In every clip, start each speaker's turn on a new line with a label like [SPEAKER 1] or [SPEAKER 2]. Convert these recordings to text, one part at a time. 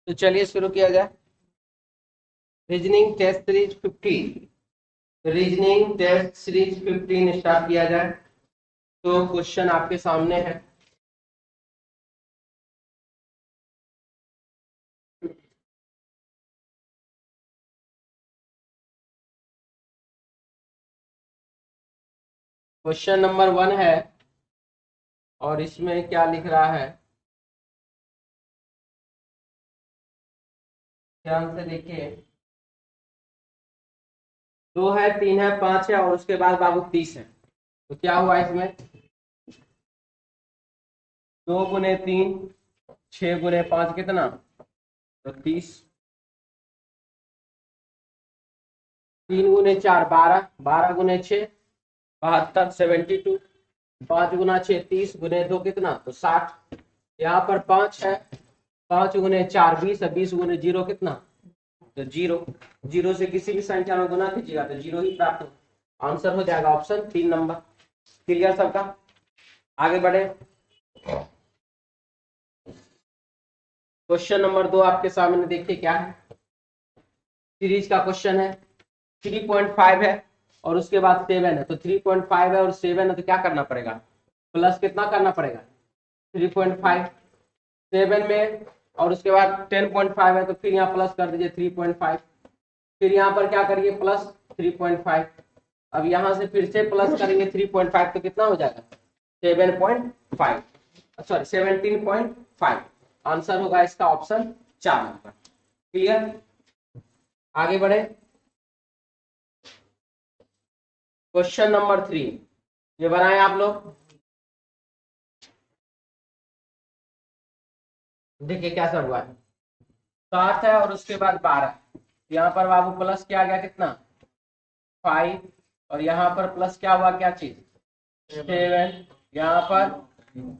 [SPEAKER 1] तो चलिए शुरू किया जाए। Reasoning test series 15, reasoning test series 15 start किया जाए। तो क्वेश्चन आपके सामने है। क्वेश्चन नंबर 1 है और इसमें क्या लिख रहा है, ध्यान से देखिए। 2 है, 3 है, 5 है और उसके बाद बाबू 30 है। तो क्या हुआ इसमें, 2 × 3 6 × 5 कितना, तो 30। 3 × 4 12, 12 × 6 72, 72। 5 × 6 30, × 2 कितना, तो 60। यहाँ पर 5 है, 5 × 4 20 है, 20 × 0 कितना, तो 0। 0 से किसी भी संख्या में गुना कीजिएगा तो 0 ही प्राप्त हो। आंसर हो जाएगा ऑप्शन 3 नंबर। क्लियर सबका, आगे बढ़े। क्वेश्चन नंबर 2 आपके सामने देखिए क्या है। सीरीज का क्वेश्चन है, 3.5 है और उसके बाद 7 है। तो 3.5 है और 7 है तो क्या करना पड़ेगा, प्लस कितना करना पड़ेगा, 3.5 7 में, और उसके बाद 10.5 है तो फिर यहाँ प्लस कर दीजिए 3.5। फिर यहाँ पर क्या करिए, प्लस 3.5। अब यहाँ से फिर से प्लस करेंगे 3.5 तो कितना हो जाएगा, 7.5, सॉरी 17.5। आंसर होगा इसका ऑप्शन 4 नंबर। क्लियर, आगे बढ़े। क्वेश्चन नंबर 3 ये बनाए आप लोग। देखिए क्या सब हुआ है, 7 है और उसके बाद 12। यहाँ पर बाबू प्लस क्या आ गया, कितना 5, और यहाँ पर प्लस क्या हुआ, क्या चीज 7, यहाँ पर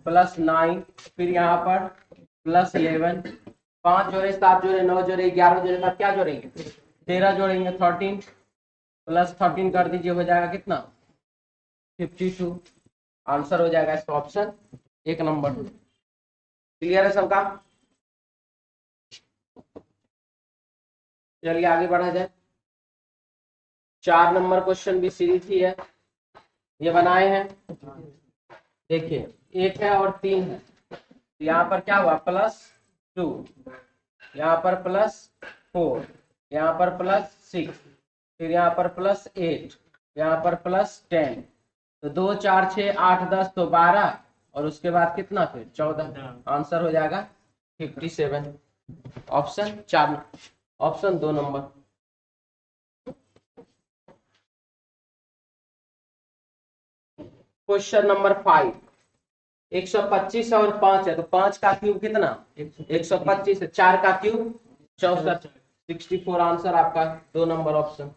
[SPEAKER 1] प्लस 9, फिर यहाँ पर प्लस 11। 5 जोड़े 7 जोड़े 9 जोड़े 11 जोड़े तब क्या जोड़ेंगे, 13 जोड़ेंगे 13, प्लस 13 कर दीजिए, हो जाएगा कितना 52। आंसर हो जाएगा इसका ऑप्शन 1 नंबर। क्लियर है सबका, चलिए आगे बढ़ा जाए। 4 नंबर क्वेश्चन भी सीरीज ही है, ये बनाए हैं। देखिए 1 है और 3 है, यहाँ पर क्या हुआ +2, यहाँ पर +4, यहाँ पर +6, फिर यहाँ पर +8, यहाँ पर +10। तो 2 4 6 8 10 तो 12, और उसके बाद कितना फिर 14। आंसर हो जाएगा 57, option 4, option 2 number. Question number 5, 125 और 5 है तो 5 का क्यूब कितना, 125 है, 4 का क्यूब 64, 64। आंसर आपका 2 नंबर ऑप्शन।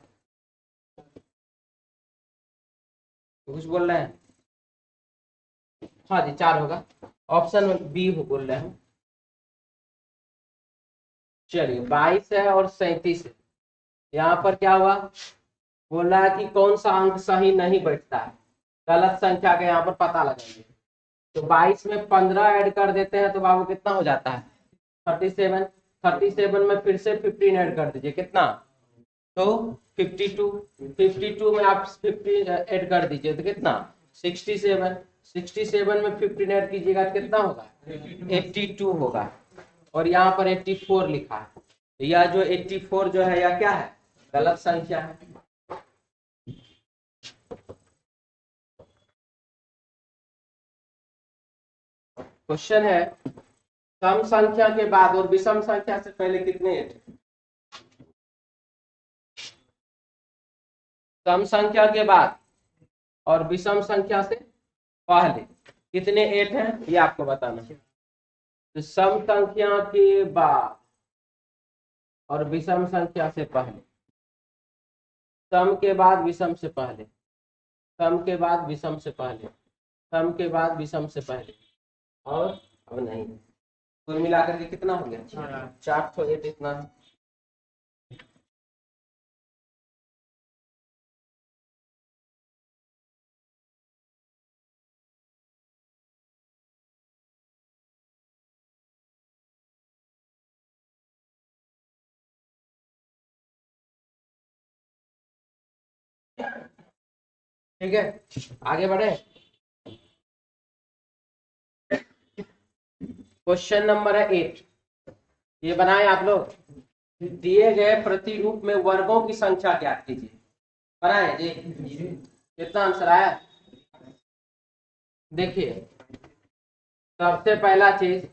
[SPEAKER 1] कुछ बोल रहे हैं, हाँ जी 4 होगा, ऑप्शन बी हो बोल रहे हैं। चलिए 22 है और 37 है, यहाँ पर क्या हुआ, बोल रहा है कि कौन सा अंक सही नहीं बैठता है, गलत संख्या का यहाँ पर पता लगाइए। तो 22 में 15 ऐड कर देते हैं तो बाबू कितना हो जाता है 37। 37 में फिर से 15 ऐड कर दीजिए, कितना, तो 52। 52 में आप 15 ऐड कर दीजिए तो कितना 67। 67 में 15 ऐड कीजिएगा तो कितना होगा 82 होगा, और यहाँ पर 84 लिखा है। तो यह जो 84 जो है यह क्या है, गलत संख्या है। क्वेश्चन है, सम संख्या के बाद और विषम संख्या से पहले कितने 8, सम संख्या के बाद और विषम संख्या से पहले कितने 8 हैं ये आपको बताना है। तो सम संख्या के बाद और विषम संख्या से पहले, सम के बाद विषम से पहले, सम के बाद विषम से पहले, सम के बाद विषम से पहले, और अब नहीं। कुल मिलाकर के कितना हो गया 4 तो 8 इतना है। ठीक है, आगे बढ़े। क्वेश्चन नंबर है 8। ये बनाए आप लोग। दिए गए प्रतिरूप में वर्गों की संख्या ज्ञात कीजिए। बनाए जी। कितना आंसर आया? देखिए, सबसे पहला चीज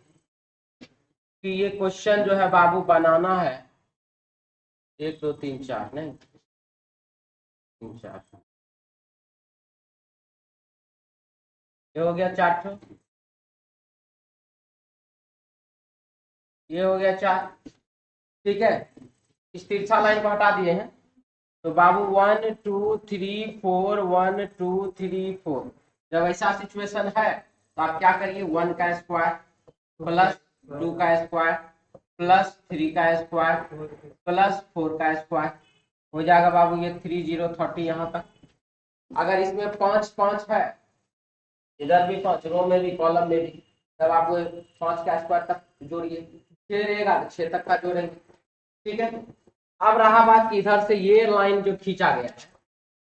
[SPEAKER 1] कि ये क्वेश्चन जो है बाबू बनाना है 1 2 3 4 नहीं 3 4, ये हो गया 4 ठो, ये हो गया 4। ठीक है, इस तिरछा लाइन को हटा दिए हैं तो बाबू 1 2 3 4 1 2 3 4। जब ऐसा सिचुएशन है तो आप क्या करिए, 1 का स्क्वायर प्लस 2 का स्क्वायर प्लस 3 का स्क्वायर प्लस 4 का स्क्वायर हो जाएगा बाबू। ये 3 0 30 यहाँ तक। अगर इसमें 5 5 है, इधर भी 5, रो में भी कॉलम में भी, तब आप 5 का स्क्वायर तक जोड़िए, 6 रहेगा तो 6 तक का जोड़ेंगे। ठीक है, अब रहा बात कि इधर से ये लाइन जो खींचा गया है,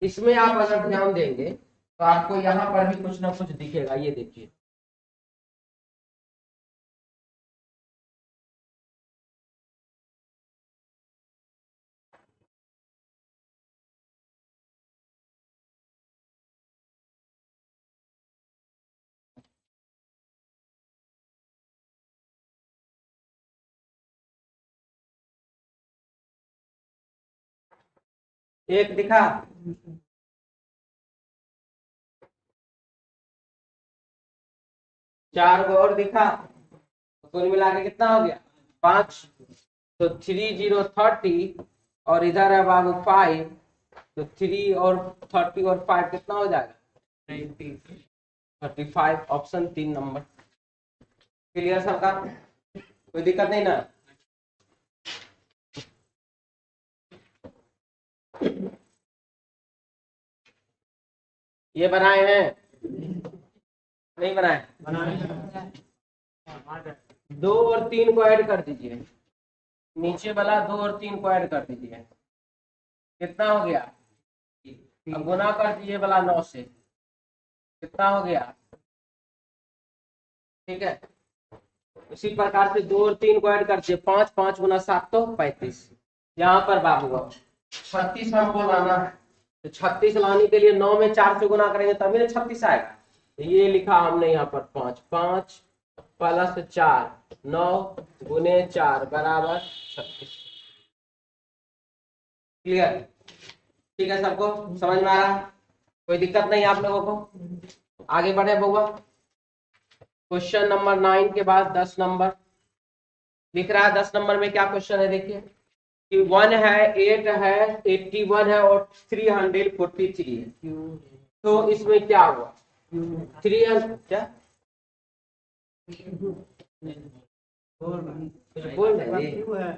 [SPEAKER 1] इसमें आप अगर ध्यान देंगे तो आपको यहाँ पर भी कुछ ना कुछ दिखेगा। ये देखिए, एक दिखा, 4 को और दिखा, तो कुल मिला के कितना हो गया 5। तो 3 0 30 और इधर है बाबू 5, तो 3 और 30 और 5 कितना हो जाएगा 35। Option 3 number. क्लियर सबका, कोई दिक्कत नहीं ना? ये बनाए हैं नहीं बनाए? 2 और 3 को ऐड कर दीजिए, नीचे वाला 2 और 3 को ऐड कर दीजिए, कितना हो गया? अब गुना कर दीजिए वाला 9 से, कितना हो गया? ठीक है, इसी प्रकार से 2 और 3 को ऐड कर दीजिए, 5 5 गुना 7 तो 35। यहाँ पर बाबू 36 हमको लाना है, तो 36 लाने के लिए 9 में 4 से गुना करेंगे तभी ना 36 आएगा। तो ये लिखा हमने यहाँ पर 5 5 प्लस 4 9 गुने 4 बराबर 36। क्लियर? ठीक है, सबको समझ में आ रहा? कोई दिक्कत नहीं आप लोगों को? आगे बढ़े बउआ। क्वेश्चन नंबर 9 के बाद 10 नंबर दिख रहा है। 10 नंबर में क्या क्वेश्चन है देखिए कि 1 है 8 है 81 है और 343 है। तो इसमें क्या हुआ? 300 क्या कुछ बोल रहे हैं?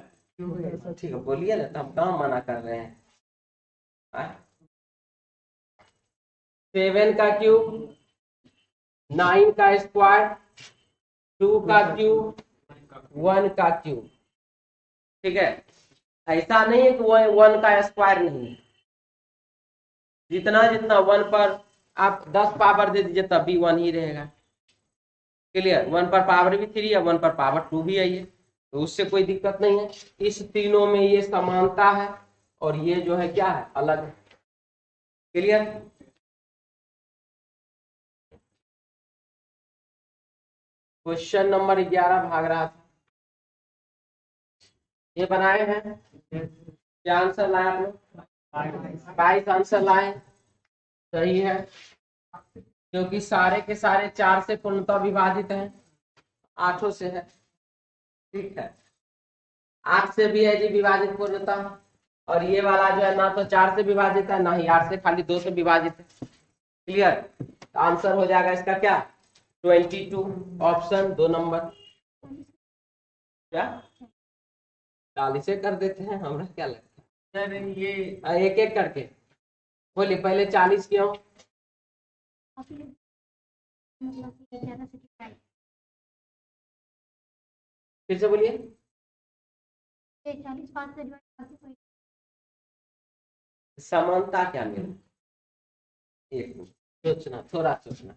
[SPEAKER 1] ठीक है, बोलिए ना, तो हम काम मना कर रहे हैं। 7 का क्यूब, 9 का स्क्वायर, 2 का क्यूब, 1 का क्यूब। ठीक है, ऐसा नहीं है कि 1 का स्क्वायर नहीं है। जितना जितना 1 पर आप 10 पावर दे दीजिए तब भी 1 ही रहेगा। क्लियर? 1 पर पावर भी 3 है, 1 पर पावर 2 भी है, ये तो उससे कोई दिक्कत नहीं है। इस तीनों में ये समानता है और ये जो है क्या है, अलग है। क्लियर? क्वेश्चन नंबर 11 भाग रहा था, ये बनाए हैं। क्या आंसर लाए आप लोग? 22 आंसर लाए, सही है, क्योंकि सारे के सारे 4 से पूर्णतः विभाजित हैं, 8 से है। ठीक है, 8 से भी है जी विभाजित पूर्णतः, और ये वाला जो है ना तो 4 से विभाजित है ना ही 8 से, खाली 2 से विभाजित है। क्लियर? आंसर हो जाएगा इसका क्या 22। Option 2 number. क्या 40 से कर देते हैं, हमरा क्या लगता है ये एक एक करके बोलिए, पहले 40 क्यों? फिर से बोलिए।
[SPEAKER 2] 40 5 से डिवाइड
[SPEAKER 1] समानता क्या मेरी? एक मिनट सोचना, थोड़ा सोचना।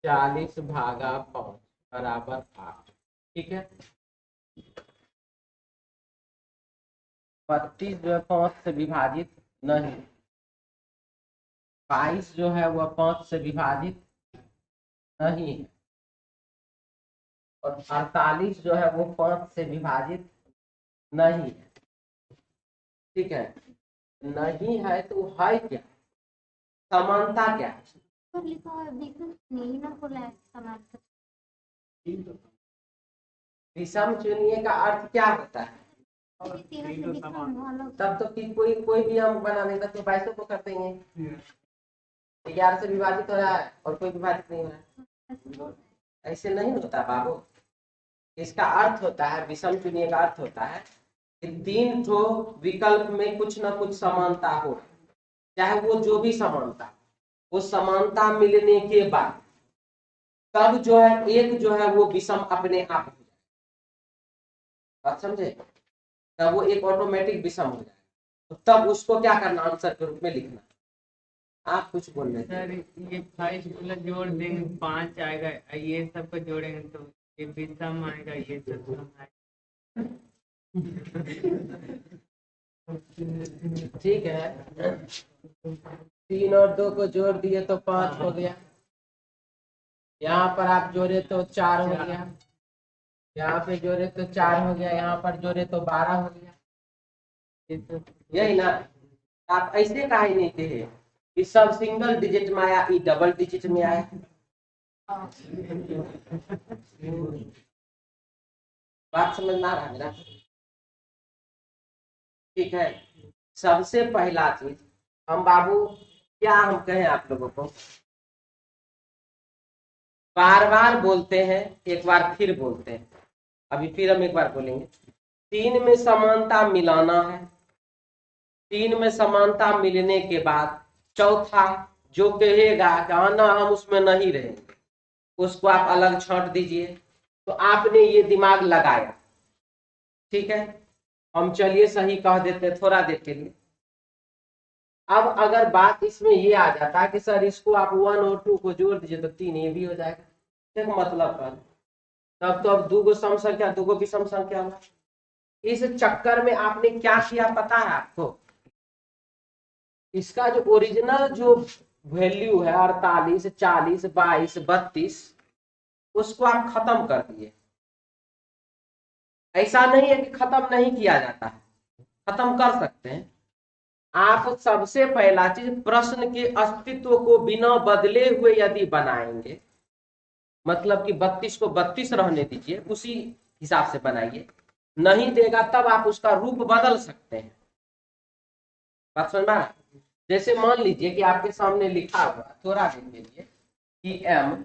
[SPEAKER 1] 40 भागा 5 बराबर 8, ठीक है। 32 जो है 5 से विभाजित नहीं, 22 जो है वह 5 से विभाजित नहीं है, और 48 जो है वो 5 से विभाजित नहीं है, ठीक है। नहीं है तो है क्या, समानता क्या है?
[SPEAKER 2] तो लिखा है विषम नहीं ना बोला है समानता।
[SPEAKER 1] विषम चुनिए का अर्थ क्या होता है? तब तो कोई कोई भी हम बना देगा तो 22 को कर देंगे, 11 से विभाजित हो रहा है और कोई विभाजित नहीं हो रहा है, ऐसे नहीं होता बाबू। इसका अर्थ होता है, विषम चुनिए का अर्थ होता है कि 3 ठो विकल्प में कुछ ना कुछ समानता हो, चाहे वो जो भी समानता, वो समानता मिलने के बाद तब जो है एक जो है वो विषम अपने आप हो जाए, बात समझे, तब वो एक ऑटोमेटिक विषम हो जाए, तो तब उसको क्या करना, आंसर के रूप में लिखना। आप कुछ बोल रहे थे
[SPEAKER 3] सर, ये 22 को जोड़ देंगे 5 आएगा, ये सबको जोड़ेंगे तो ये विषम आएगा, ये सम आएगा।
[SPEAKER 1] ठीक है। 3 और 2 को जोड़ दिए तो 5 हो गया, यहाँ पर आप जोड़े तो 4 हो गया, यहाँ पे जोड़े तो 4 हो गया, यहाँ पर जोड़े तो 12 हो गया, यही ना। आप ऐसे काहे नहीं कहे कि सब सिंगल डिजिट में आया, ये डबल डिजिट में आया। बात समझ में आ रहा है मेरा? ठीक है। सबसे पहला चीज हम बाबू क्या हम कहें आप लोगों को, बार बार बोलते हैं, एक बार फिर बोलते हैं, अभी फिर हम एक बार बोलेंगे। 3 में समानता मिलाना है, 3 में समानता मिलने के बाद चौथा जो कहेगा कि हाँ ना हम उसमें नहीं रहेंगे, उसको आप अलग छांट दीजिए। तो आपने ये दिमाग लगाया, ठीक है। हम चलिए सही कह देते थोड़ा देर के लिए। अब अगर बात इसमें ये आ जाता है कि सर इसको आप 1 और 2 को जोड़ दीजिए तो 3 ये भी हो जाएगा, एक मतलब पर तब तो अब 2 गो सम संख्या 2 गो विषम संख्या हुआ। इस चक्कर में आपने क्या किया पता है आपको, इसका जो ओरिजिनल जो वैल्यू है 48 40 22 32 उसको आप खत्म कर दिए। ऐसा नहीं है कि खत्म नहीं किया जाता है, खत्म कर सकते हैं आप। सबसे पहला चीज प्रश्न के अस्तित्व को बिना बदले हुए यदि बनाएंगे, मतलब कि 32 को 32 रहने दीजिए, उसी हिसाब से बनाइए, नहीं देगा तब आप उसका रूप बदल सकते हैं। बात समझ में आ रहा है? जैसे मान लीजिए कि आपके सामने लिखा हुआ, थोड़ा देर के लिए, कि M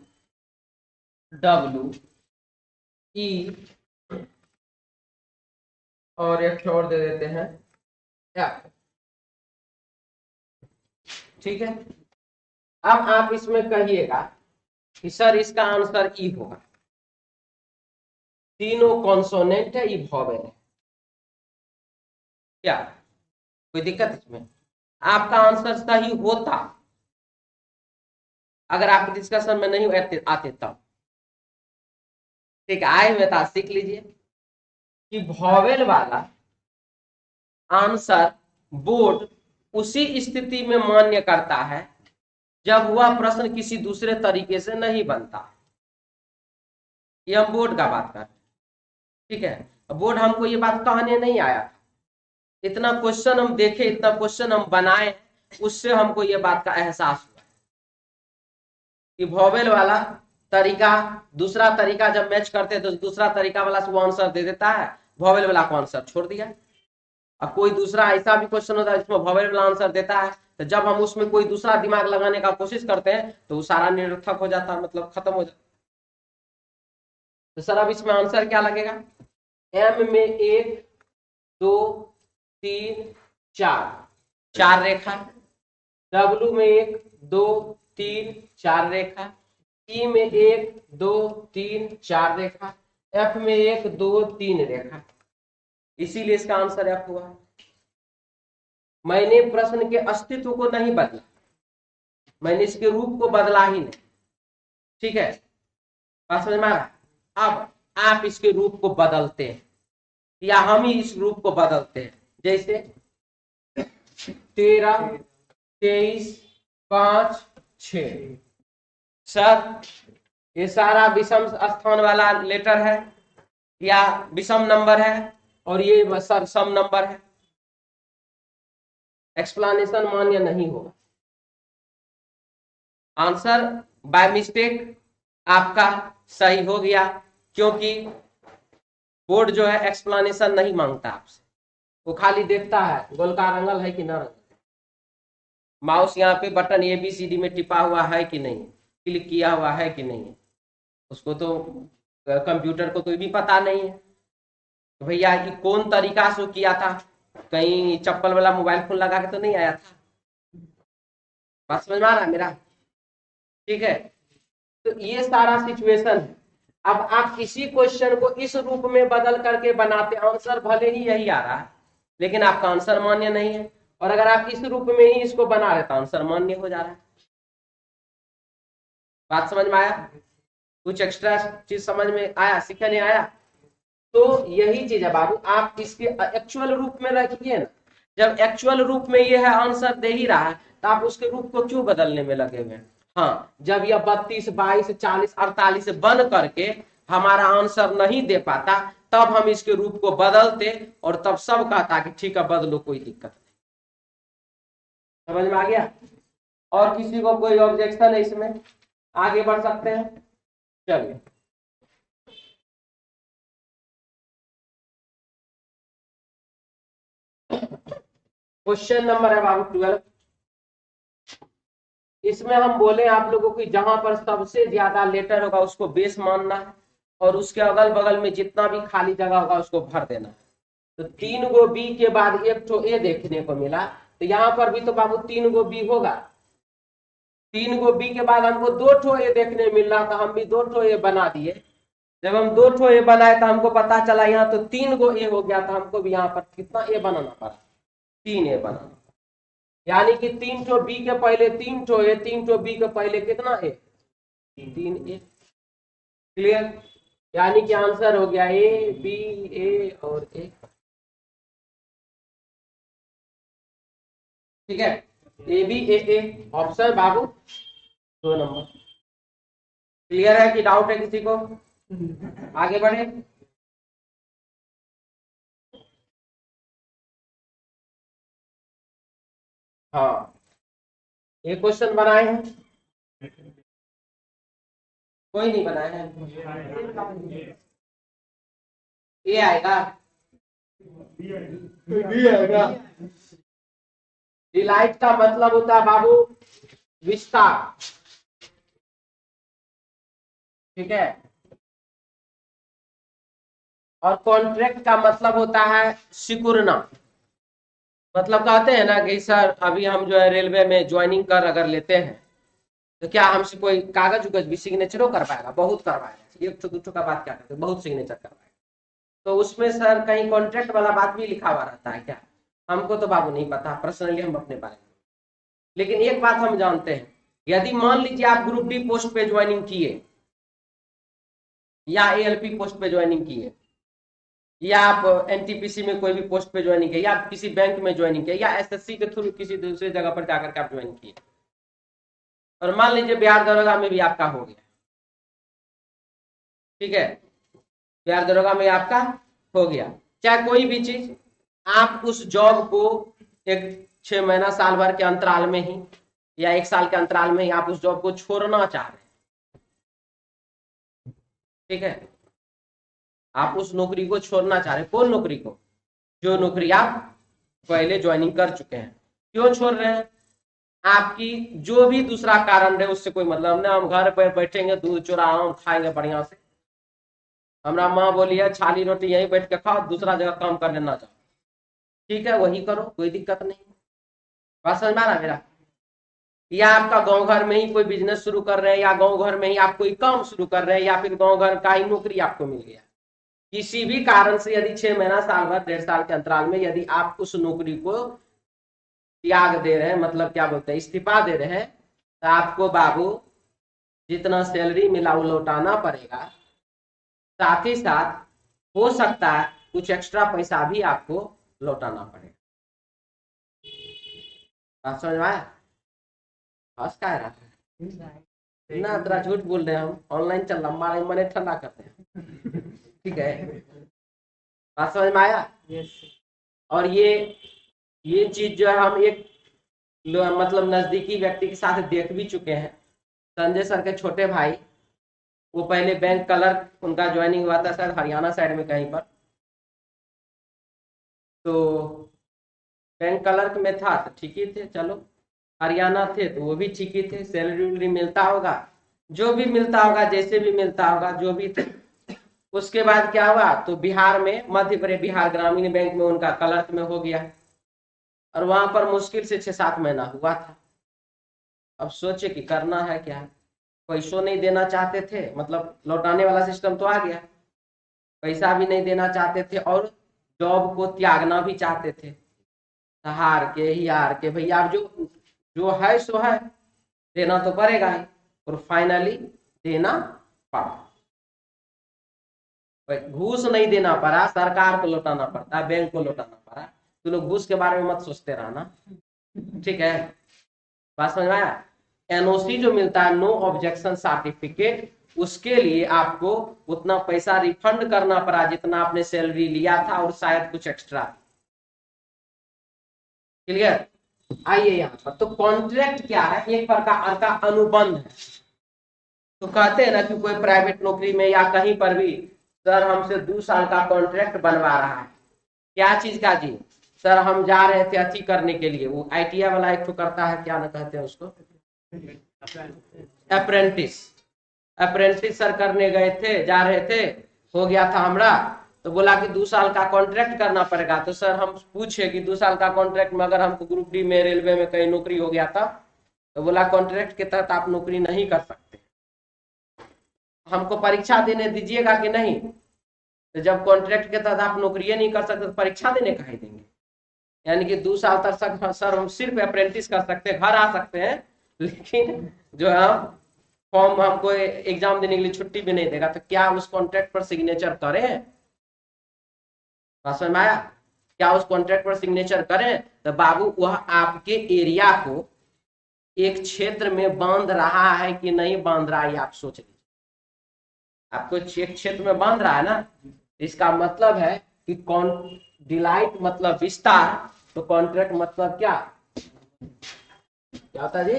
[SPEAKER 1] W E और एक छोड़ दे देते हैं F, ठीक है। अब आप इसमें कहिएगा कि सर इसका आंसर ई होगा, तीनों कॉन्सोनेंट है, ई वॉवेल है, क्या कोई दिक्कत इसमें? आपका आंसर सही होता अगर आप डिस्कशन में नहीं आते तब, ठीक है। आए हुए था, सीख लीजिए कि वॉवेल वाला आंसर बोर्ड उसी स्थिति में मान्य करता है जब वह प्रश्न किसी दूसरे तरीके से नहीं बनता। ये हम बोर्ड का बात कर रहे हैं, ठीक है। बोर्ड हमको ये बात कहने नहीं आया था, इतना क्वेश्चन हम देखे, इतना क्वेश्चन हम बनाए, उससे हमको ये बात का एहसास हुआ कि वॉवेल वाला तरीका दूसरा तरीका जब मैच करते हैं तो दूसरा तरीका वाला वो आंसर दे देता है, वॉवेल वाला को आंसर छोड़ दिया। अब कोई दूसरा ऐसा भी क्वेश्चन होता है जिसमें वॉवेल वाला आंसर देता है, तो जब हम उसमें कोई दूसरा दिमाग लगाने का कोशिश करते हैं तो वो सारा निरर्थक हो जाता है, मतलब खत्म हो जाता है। तो सर अब इसमें आंसर क्या लगेगा, एम में 1 2 3 4 4 रेखा, डब्ल्यू में 1 2 3 4 रेखा, ई में 1 2 3 4 रेखा, एफ में 1 2 3 रेखा, इसीलिए इसका आंसर एफ हुआ। मैंने प्रश्न के अस्तित्व को नहीं बदला, मैंने इसके रूप को बदला ही नहीं। ठीक है, बात समझ में आ रहा है? अब आप इसके रूप को बदलते हैं या हम ही इस रूप को बदलते हैं, जैसे 13, 23, 5, 6। सर ये सारा विषम स्थान वाला लेटर है या विषम नंबर है और ये सर सम नंबर है, एक्सप्लेनेशन मान्य नहीं होगा। आंसर बाय मिस्टेक आपका सही हो गया, क्योंकि बोर्ड जो है एक्सप्लेनेशन नहीं मांगता आपसे, वो खाली देखता है गोलकार रंगल है कि ना रंगल, माउस यहाँ पे बटन ABCD में टिपा हुआ है कि नहीं, क्लिक किया हुआ है कि नहीं, उसको तो कंप्यूटर को तो भी पता नहीं है। तो भैया ये कौन तरीका से किया था, कहीं चप्पल वाला मोबाइल फोन लगा के तो नहीं आया था। बात समझ में आ रहा है मेरा? ठीक है, तो ये सारा सिचुएशन है। अब आप इसी क्वेश्चन को इस रूप में बदल करके बनाते, आंसर भले ही यही आ रहा है लेकिन आपका आंसर मान्य नहीं है, और अगर आप इस रूप में ही इसको बना रहे तो आंसर मान्य हो जा रहा है। बात समझ में आया? कुछ एक्स्ट्रा चीज समझ में आया, सीखने आया? तो यही चीज है बाबू, आप इसके एक्चुअल रूप में रखिए ना। जब एक्चुअल रूप में ये है आंसर दे ही रहा है तो आप उसके रूप को क्यों बदलने में लगे हुए हैं? हाँ, जब यह 32, 22, 40, 48 बन करके हमारा आंसर नहीं दे पाता तब हम इसके रूप को बदलते और तब सब कहता कि ठीक है बदलो, कोई दिक्कत नहीं। समझ में आ गया? और किसी को कोई ऑब्जेक्शन है इसमें? आगे बढ़ सकते हैं, चलिए। क्वेश्चन नंबर है बाबू 12। इसमें हम बोले आप लोगों को जहां पर सबसे ज्यादा लेटर होगा उसको बेस मानना है और उसके अगल बगल में जितना भी खाली जगह होगा उसको भर देना है। तो 3 गो बी के बाद 1 ठो ए देखने को मिला, तो यहाँ पर भी तो बाबू 3 गो बी होगा। 3 गो बी के बाद हमको 2 ठो ए देखने मिल रहा था, हम भी 2 ठो ए बना दिए। जब हम 2 ठो ए बनाए तो हमको पता चला यहाँ तो 3 गो ए हो गया, तो हमको भी यहाँ पर कितना ए बनाना पड़ा? 3 ए बनाना। यानी कि 3 ठो बी के पहले 3 ठो ए, 3 ठो बी के पहले कितना ए? 3 ए। क्लियर? यानी कि आंसर हो गया ए बी ए और ए। ठीक है, ए बी ए ऑप्शन बाबू 2 नंबर। क्लियर है कि डाउट है किसी को? आगे बढ़े। हाँ, ये क्वेश्चन बनाए हैं, कोई नहीं बनाया है? ये आएगा, ये आएगा। डिलाइट का मतलब होता है बाबू विस्तार। ठीक है, और कॉन्ट्रैक्ट का मतलब होता है सिकुड़ना। मतलब कहते हैं ना कि सर अभी हम जो है रेलवे में ज्वाइनिंग कर अगर लेते हैं तो क्या हमसे कोई कागज उगज भी सिग्नेचरों कर पाएगा? बहुत करवाएगा, 1 ठो 2 ठो का बात क्या करते, बहुत सिग्नेचर करवाएगा। तो उसमें सर कहीं कॉन्ट्रैक्ट वाला बात भी लिखा हुआ रहता है क्या? हमको तो बाबू नहीं पता, पर्सनली हम अपने बारे में। लेकिन एक बात हम जानते हैं, यदि मान लीजिए आप ग्रुप डी पोस्ट पे ज्वाइनिंग किए या ALP पोस्ट पे ज्वाइनिंग किए या आप NTPC में कोई भी पोस्ट पे ज्वाइनिंग किए या किसी बैंक में ज्वाइनिंग किए या SSC के थ्रू किसी दूसरी जगह पर जाकर के आप ज्वाइन किए, और मान लीजिए बिहार दरोगा में भी आपका हो गया। ठीक है, बिहार दरोगा में आपका हो गया, चाहे कोई भी चीज, आप उस जॉब को एक 6 महीना साल भर के अंतराल में ही या 1 साल के अंतराल में ही आप उस जॉब को छोड़ना चाह रहे हैं। ठीक है, आप उस नौकरी को छोड़ना चाह रहे हैं। कौन नौकरी को? जो नौकरी आप पहले ज्वाइनिंग कर चुके हैं। क्यों छोड़ रहे हैं? आपकी जो भी दूसरा कारण है उससे कोई मतलब नहीं, हम घर पर बैठेंगे, दूध चूरा आम खाएंगे बढ़िया से, हमारा माँ बोली है छाली रोटी यहीं बैठ के खाओ, दूसरा जगह काम करने ना जाओ, ठीक है वही करो, कोई दिक्कत नहीं। बात समझ में आ रहा मेरा? या आपका गांव घर में ही कोई बिजनेस शुरू कर रहे हैं या गांव घर में ही आप कोई काम शुरू कर रहे हैं या फिर गांव घर का ही नौकरी आपको मिल गया, किसी भी कारण से यदि 6 महीना साल भर 1.5 साल के अंतराल में यदि आप उस नौकरी को त्याग दे रहे हैं, मतलब क्या बोलते हैं, इस्तीफा दे रहे हैं, तो आपको बाबू जितना सैलरी मिला वो लौटाना पड़ेगा। साथ ही साथ हो सकता है कुछ एक्स्ट्रा पैसा भी आपको लौटाना पड़ेगा। बात समझ में आया? हंस का रहा है ना, तेरा झूठ बोल रहे हैं हम, ऑनलाइन चल रहा, हमारे मने ठंडा करते हैं। ठीक है, बात समझ में आया?
[SPEAKER 3] यस
[SPEAKER 1] और ये चीज जो है हम एक मतलब नजदीकी व्यक्ति के साथ देख भी चुके हैं। संजय सर के छोटे भाई, वो पहले बैंक क्लर्क उनका ज्वाइनिंग हुआ था शायद हरियाणा साइड में कहीं पर, तो बैंक क्लर्क में था तो ठीक ही थे, चलो हरियाणा थे तो वो भी ठीक ही थे, सैलरी वैलरी मिलता होगा, जो भी मिलता होगा, जैसे भी मिलता होगा, जो भी थे। उसके बाद क्या हुआ, तो बिहार में, मध्य प्रदेश बिहार ग्रामीण बैंक में उनका क्लर्क में हो गया, और वहां पर मुश्किल से 6-7 महीना हुआ था। अब सोचे कि करना है क्या, पैसों नहीं देना चाहते थे, मतलब लौटाने वाला सिस्टम तो आ गया, पैसा भी नहीं देना चाहते थे, और जॉब को त्यागना भी चाहते थे, हार के ही हार के भैया अब जो जो है सो है, देना तो पड़ेगा ही, और फाइनली देना पड़ा। घूस नहीं देना पड़ा, सरकार को लौटाना पड़ता है, बैंक को लौटाना पड़ा। तो लोग घूस के बारे में मत सोचते रहना, ठीक है? बात समझ में आया? एनओसी जो मिलता है, नो ऑब्जेक्शन सर्टिफिकेट, उसके लिए आपको उतना पैसा रिफंड करना पड़ा जितना आपने सैलरी लिया था, और शायद कुछ एक्स्ट्रा। क्लियर? आइए यहाँ पर, तो कॉन्ट्रैक्ट क्या है? एक प्रकार का अनुबंध है। तो कहते हैं ना कि कोई प्राइवेट नौकरी में या कहीं पर भी, सर हमसे 2 साल का कॉन्ट्रैक्ट बनवा रहा है, क्या चीज का जी? सर हम जा रहे थे अथी करने के लिए, वो आईटीआई वाला एक तो करता है, क्या ना कहते हैं उसको, अप्रेंटिस। अप्रेंटिस सर करने गए थे, जा रहे थे, हो गया था हमरा, तो बोला कि 2 साल का कॉन्ट्रैक्ट करना पड़ेगा। तो सर हम पूछे कि 2 साल का कॉन्ट्रैक्ट में अगर हमको ग्रुप डी में, रेलवे में कहीं नौकरी हो गया था, तो बोला कॉन्ट्रैक्ट के तहत आप नौकरी नहीं कर सकते, हमको परीक्षा देने दीजिएगा कि नहीं। तो जब कॉन्ट्रैक्ट के तहत आप नौकरी नहीं कर सकते तो परीक्षा देने कहीं देंगे? यानी कि 2 साल तक सर हम सिर्फ अप्रेंटिस कर सकते हैं, घर आ सकते हैं, लेकिन जो है फॉर्म हमको एग्जाम देने के लिए छुट्टी भी नहीं देगा। तो क्या उस कॉन्ट्रैक्ट पर सिग्नेचर करें? समझ में आया? क्या उस कॉन्ट्रैक्ट पर सिग्नेचर करें? तो बाबू वह आपके एरिया को एक क्षेत्र में बांध रहा है कि नहीं बांध रहा है, आप सोच लीजिए। आपको एक क्षेत्र में बांध रहा है ना, इसका मतलब है कि कौन डिलाइट मतलब विस्तार, तो कॉन्ट्रैक्ट मतलब क्या होता है जी?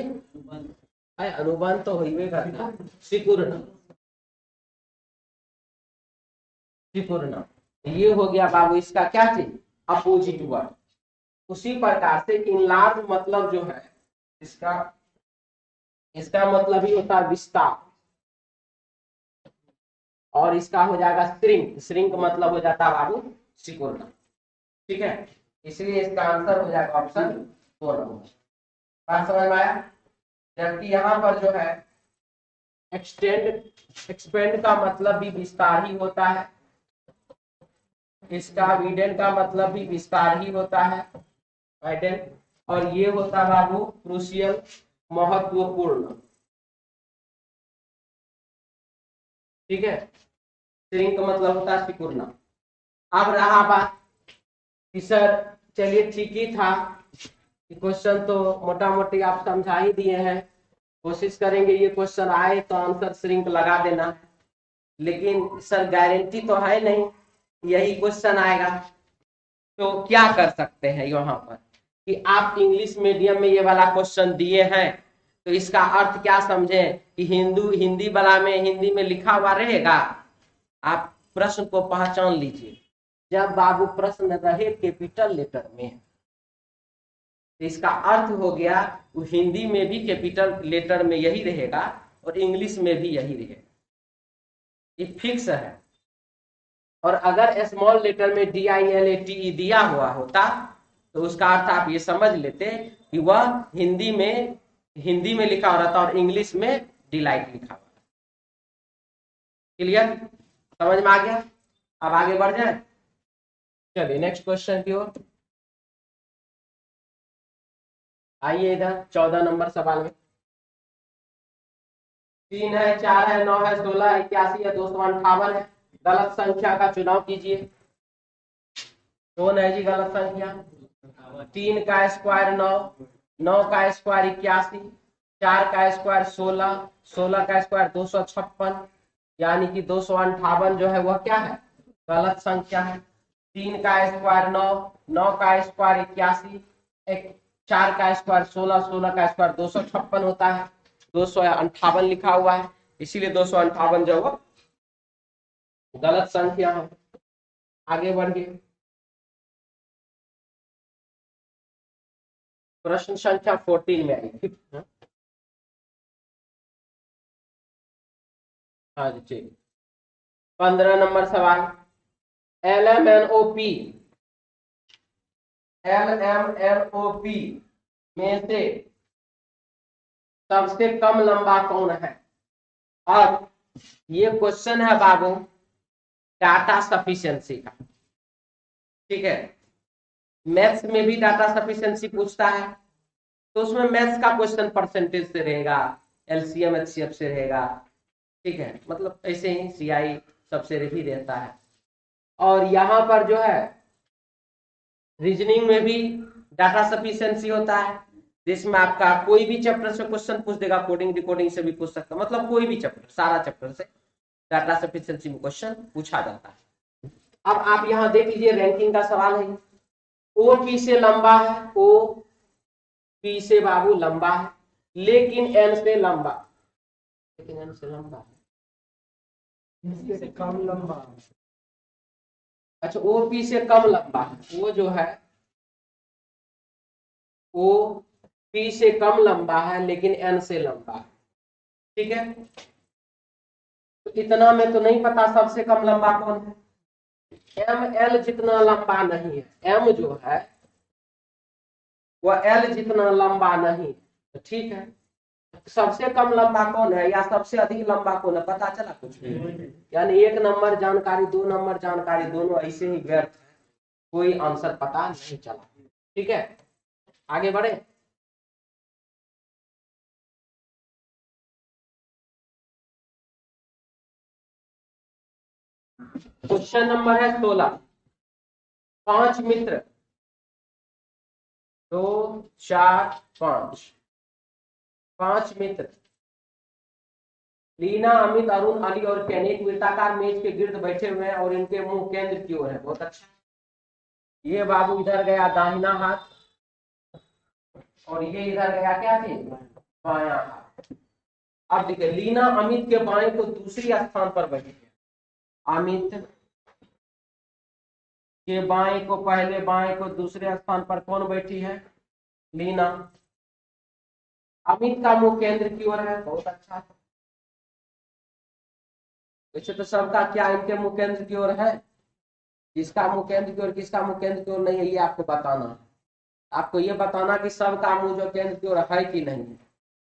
[SPEAKER 1] अनुबंध तो हुई करता, सिकुड़ना, सिकुड़ना, ये हो गया बाबू इसका क्या चीज? Opposite word. उसी प्रकार से इनलार्ज मतलब जो है इसका इसका मतलब ही होता है विस्तार, और इसका हो जाएगा श्रिंक। श्रिंक मतलब हो जाता है बाबू सिकुड़ना, ठीक है? इसलिए इसका आंसर हो जाएगा ऑप्शन 4 नंबर। बात समझ में आया? जबकि यहाँ पर जो है एक्सपेंड का मतलब भी विस्तार ही होता है, इसका विडेन का मतलब भी विस्तार ही होता है, वाइडेन, और ये होता है बाबू क्रूशियल, महत्वपूर्ण, ठीक है? श्रिंक मतलब होता है सिकुड़ना। अब रहा बात कि सर चलिए ठीक ही था, क्वेश्चन तो मोटा मोटी आप समझा ही दिए हैं, कोशिश करेंगे ये क्वेश्चन आए तो आंसर श्रिंक लगा देना, लेकिन सर गारंटी तो है नहीं यही क्वेश्चन आएगा। तो क्या कर सकते हैं यहाँ पर कि आप इंग्लिश मीडियम में ये वाला क्वेश्चन दिए हैं, तो इसका अर्थ क्या समझे कि हिंदी वाला में, हिंदी में लिखा हुआ रहेगा, आप प्रश्न को पहचान लीजिए। जब बाबू प्रश्न रहे कैपिटल लेटर में, तो इसका अर्थ हो गया वो हिंदी में भी कैपिटल लेटर में यही रहेगा और इंग्लिश में भी यही रहेगा, ये फिक्स है। और अगर स्मॉल लेटर में DILATE दिया हुआ होता तो उसका अर्थ आप ये समझ लेते कि वह हिंदी में लिखा हो रहा था और इंग्लिश में डिलाइट लिखा हुआ। क्लियर? समझ में आ गया? अब आगे बढ़ जाए, चलिए नेक्स्ट क्वेश्चन की ओर। आइए इधर 14 नंबर सवाल में 3 है, 4 है, 9 है, 16 है, 81 है, 258 है। गलत संख्या का चुनाव कीजिए। कौन है जी गलत संख्या? 3 का स्क्वायर 9, 9 का स्क्वायर 81, 4 का स्क्वायर 16, 16 का स्क्वायर 256, यानी कि 258 जो है वह क्या है? गलत संख्या है। 3 का स्क्वायर 9, 9 का स्क्वायर 81, 4 का स्क्वायर 16, 16 का स्क्वायर 256 होता है। 258 लिखा हुआ है, इसीलिए 258 जो है गलत संख्या है। आगे बढ़िए। प्रश्न संख्या 14 में आई। हाँ जी ठीक। 15 नंबर सवाल। LMNOP में से सबसे कम लंबा कौन है? अब ये क्वेश्चन है बाबू डाटा सफिशिएंसी का, ठीक है। मैथ्स में भी डाटा सफिशिएंसी पूछता है, तो उसमें मैथ्स का क्वेश्चन परसेंटेज से रहेगा, एलसीएम एचसीएफ से रहेगा, ठीक है। मतलब ऐसे ही सीआई सबसे ही रहता है। और यहाँ पर जो है रीजनिंग में भी डाटा सफिशिएंसी होता है, जिसमें आपका कोई भी चैप्टर से क्वेश्चन पूछ देगा, कोडिंग डिकोडिंग से भी पूछ सकता है, मतलब कोई भी चैप्टर, सारा चैप्टर से डाटा सफिशिएंसी में क्वेश्चन पूछा जाता है। अब आप यहाँ देख लीजिए, रैंकिंग का सवाल है। ओ पी से लंबा है, ओ पी से बाबू लंबा है, लेकिन एन से लंबा, लेकिन एन से लंबा है,
[SPEAKER 4] इससे कम लंबा।
[SPEAKER 1] अच्छा ओ पी से कम लंबा है, वो जो है ओ पी से कम लंबा है लेकिन एन से लंबा है, ठीक है। तो इतना में तो नहीं पता सबसे कम लंबा कौन है। एम एल जितना लंबा नहीं है, एम जो है वह एल जितना लंबा नहीं, तो ठीक है। सबसे कम लंबा कौन है या सबसे अधिक लंबा कौन है, पता चला कुछ नहीं। यानी 1 नंबर जानकारी 2 नंबर जानकारी दोनों ऐसे ही व्यर्थ है, कोई आंसर पता नहीं चला, ठीक है। आगे बढ़े। क्वेश्चन नंबर है 16। 5 मित्र 2 4 5, 5 मित्र लीना अमित अरुण अली और केन एक वृत्ताकार मेज के गिर्द बैठे हुए हैं और इनके मुंह केंद्र की ओर है। बहुत अच्छा। ये बाबू इधर गया दाहिना हाथ और ये इधर गया क्या थी, बायां हाथ। अब देखिए लीना अमित के बाएं को दूसरी स्थान पर बैठी है, अमित के बाएं को पहले, बाएं को दूसरे स्थान पर कौन बैठी है, लीना। अमित का मुंह केंद्र की ओर है। बहुत अच्छा। वैसे तो सबका क्या इनके मुंह केंद्र की ओर है, किसका मुंह केंद्र की ओर किसका मुंह केंद्र की ओर नहीं है, ये आपको बताना है। आपको ये बताना कि सबका मुंह जो केंद्र की ओर है कि नहीं।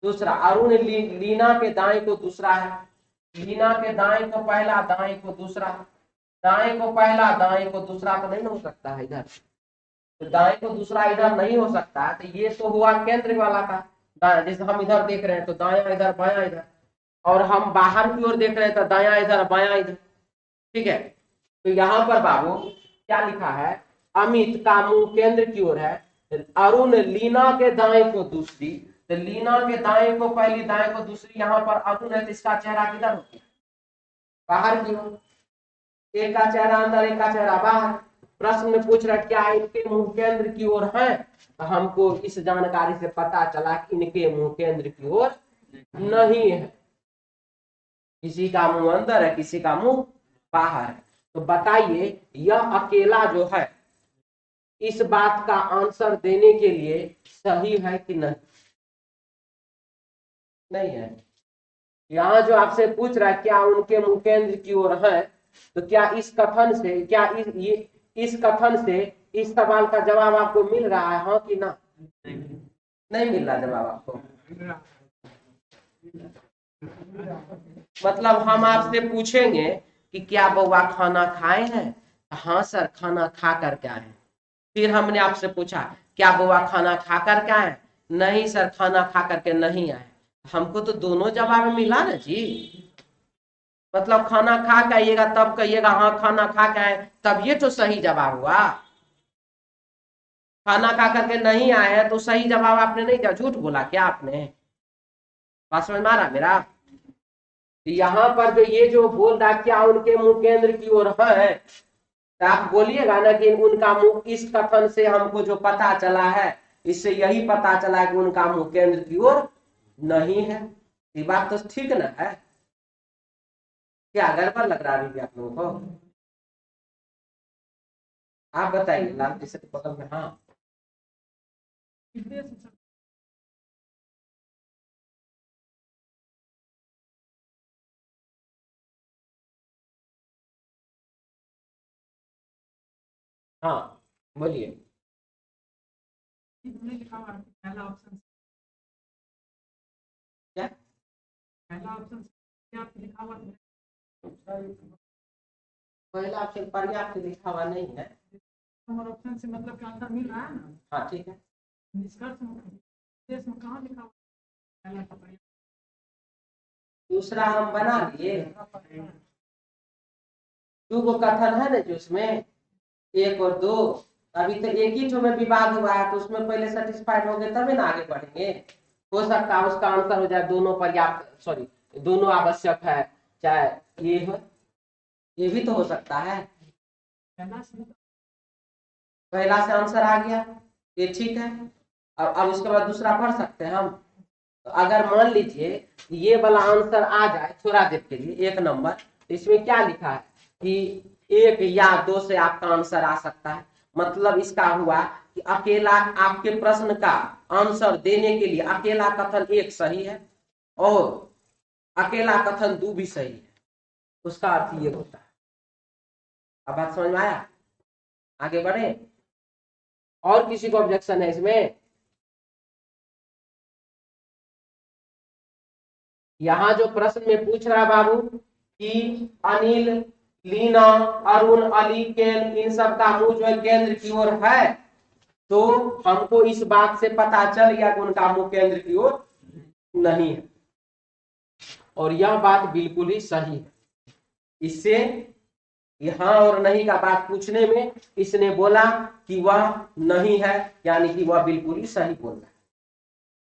[SPEAKER 1] दूसरा अरुण लीना के दाएं को दूसरा है, लीना के दाएं को पहला, दाएं को दूसरा, दाएं को पहला दाएं को दूसरा तो नहीं हो सकता है इधर, तो दाएं को दूसरा इधर नहीं हो सकता है। तो ये तो हुआ केंद्र वाला का, जैसे हम इधर देख रहे हैं तो दाया इधर बाया इधर, और हम बाहर की ओर देख रहे हैं तो दाया इधर बाया इधर, ठीक है। तो यहाँ पर बाबू क्या लिखा है, अमित का मुंह केंद्र की ओर है, अरुण लीना के दाएं को दूसरी, तो लीना के दाएं को पहली दाएं को दूसरी, यहाँ पर अरुण है तो इसका चेहरा किधर हो गया, बाहर की ओर। एक का चेहरा अंदर एक का चेहरा बाहर। प्रश्न में पूछ रहा क्या इनके मुंह केंद्र की ओर है, तो हमको इस जानकारी से पता चला कि इनके मुंह केंद्र की ओर नहीं है, किसी का मुंह अंदर है किसी का मुंह बाहर है। तो बताइए यह अकेला जो है इस बात का आंसर देने के लिए सही है कि नहीं, नहीं है। यहाँ जो आपसे पूछ रहा है क्या उनके मुंह केंद्र की ओर है, तो क्या इस कथन से, क्या इस कथन से इस सवाल का जवाब आपको मिल रहा है, हाँ कि ना? नहीं मिल रहा जवाब आपको। मतलब हम आपसे पूछेंगे कि क्या बउआ खाना खाए हैं, हाँ सर खाना खा कर क्या है। फिर हमने आपसे पूछा क्या बउआ खाना खा कर क्या है, नहीं सर खाना खा करके नहीं आए। हमको तो दोनों जवाब मिला ना जी। मतलब खाना खा के आइएगा तब कहिएगा हाँ खाना खा के आए, तब ये तो सही जवाब हुआ। खाना खा करके नहीं आए हैं तो सही जवाब आपने नहीं दिया, झूठ बोला क्या आपने? बात समझ में आ रहा मेरा? यहाँ पर जो ये जो बोल रहा क्या उनके मुंह केंद्र की ओर है, तो आप बोलिएगा ना कि उनका मुंह, इस कथन से हमको जो पता चला है इससे यही पता चला कि उनका मुंह केंद्र की ओर नहीं है। ये बात तो ठीक ना है? क्या गड़बड़ लग रहा है अभी भी आप लोगों को? आप बताइए लाल जी से बगल में। हाँ हाँ बोलिए।
[SPEAKER 4] लिखा हुआ है, पहला ऑप्शन
[SPEAKER 1] क्या
[SPEAKER 4] पहला ऑप्शन आपने लिखा हुआ है।
[SPEAKER 1] पहला ऑप्शन पर्याप्त लिखा हुआ नहीं है।
[SPEAKER 4] नंबर ऑप्शन से मतलब कि आंसर मिल रहा है ना।
[SPEAKER 1] हाँ ठीक है।
[SPEAKER 4] निष्कर्ष में देश में कहाँ लिखा हुआ है? पहला का पर्याप्त।
[SPEAKER 1] दूसरा हम बना लिए, दो को कथन है ना जो उसमें, एक और दो। अभी तो एक ही जो में विवाद हुआ है तो उसमें पहले सेटिस्फाइड हो गए तभी ना आगे बढ़ेंगे। हो सकता है उसका आंसर हो जाए दोनों पर्याप्त, सॉरी दोनों आवश्यक है, चाहे ये हो, ये भी तो हो सकता है। पहला से आंसर आ गया ये ठीक है। अब उसके बाद दूसरा पढ़ सकते हैं हम। तो अगर मान लीजिए ये वाला आंसर आ जाए थोड़ा देर के लिए, एक नंबर, तो इसमें क्या लिखा है कि एक या दो से आपका आंसर आ सकता है। मतलब इसका हुआ कि अकेला आपके प्रश्न का आंसर देने के लिए अकेला कथन एक सही है और अकेला कथन दो भी सही है, उसका अर्थ ये होता है। अब बात समझ में आया? आगे बढ़े। और किसी को ऑब्जेक्शन है इसमें? यहाँ जो प्रश्न में पूछ रहा बाबू कि अनिल, लीना, अरुण, अली, केन, इन सब का मुंह जो है केंद्र की ओर है, तो हमको इस बात से पता चल गया कि उनका मुंह केंद्र की ओर नहीं है, और यह बात बिल्कुल ही सही है। इससे यहाँ और नहीं का बात पूछने में इसने बोला कि वह नहीं है, यानी कि वह बिल्कुल ही सही बोल रहा है।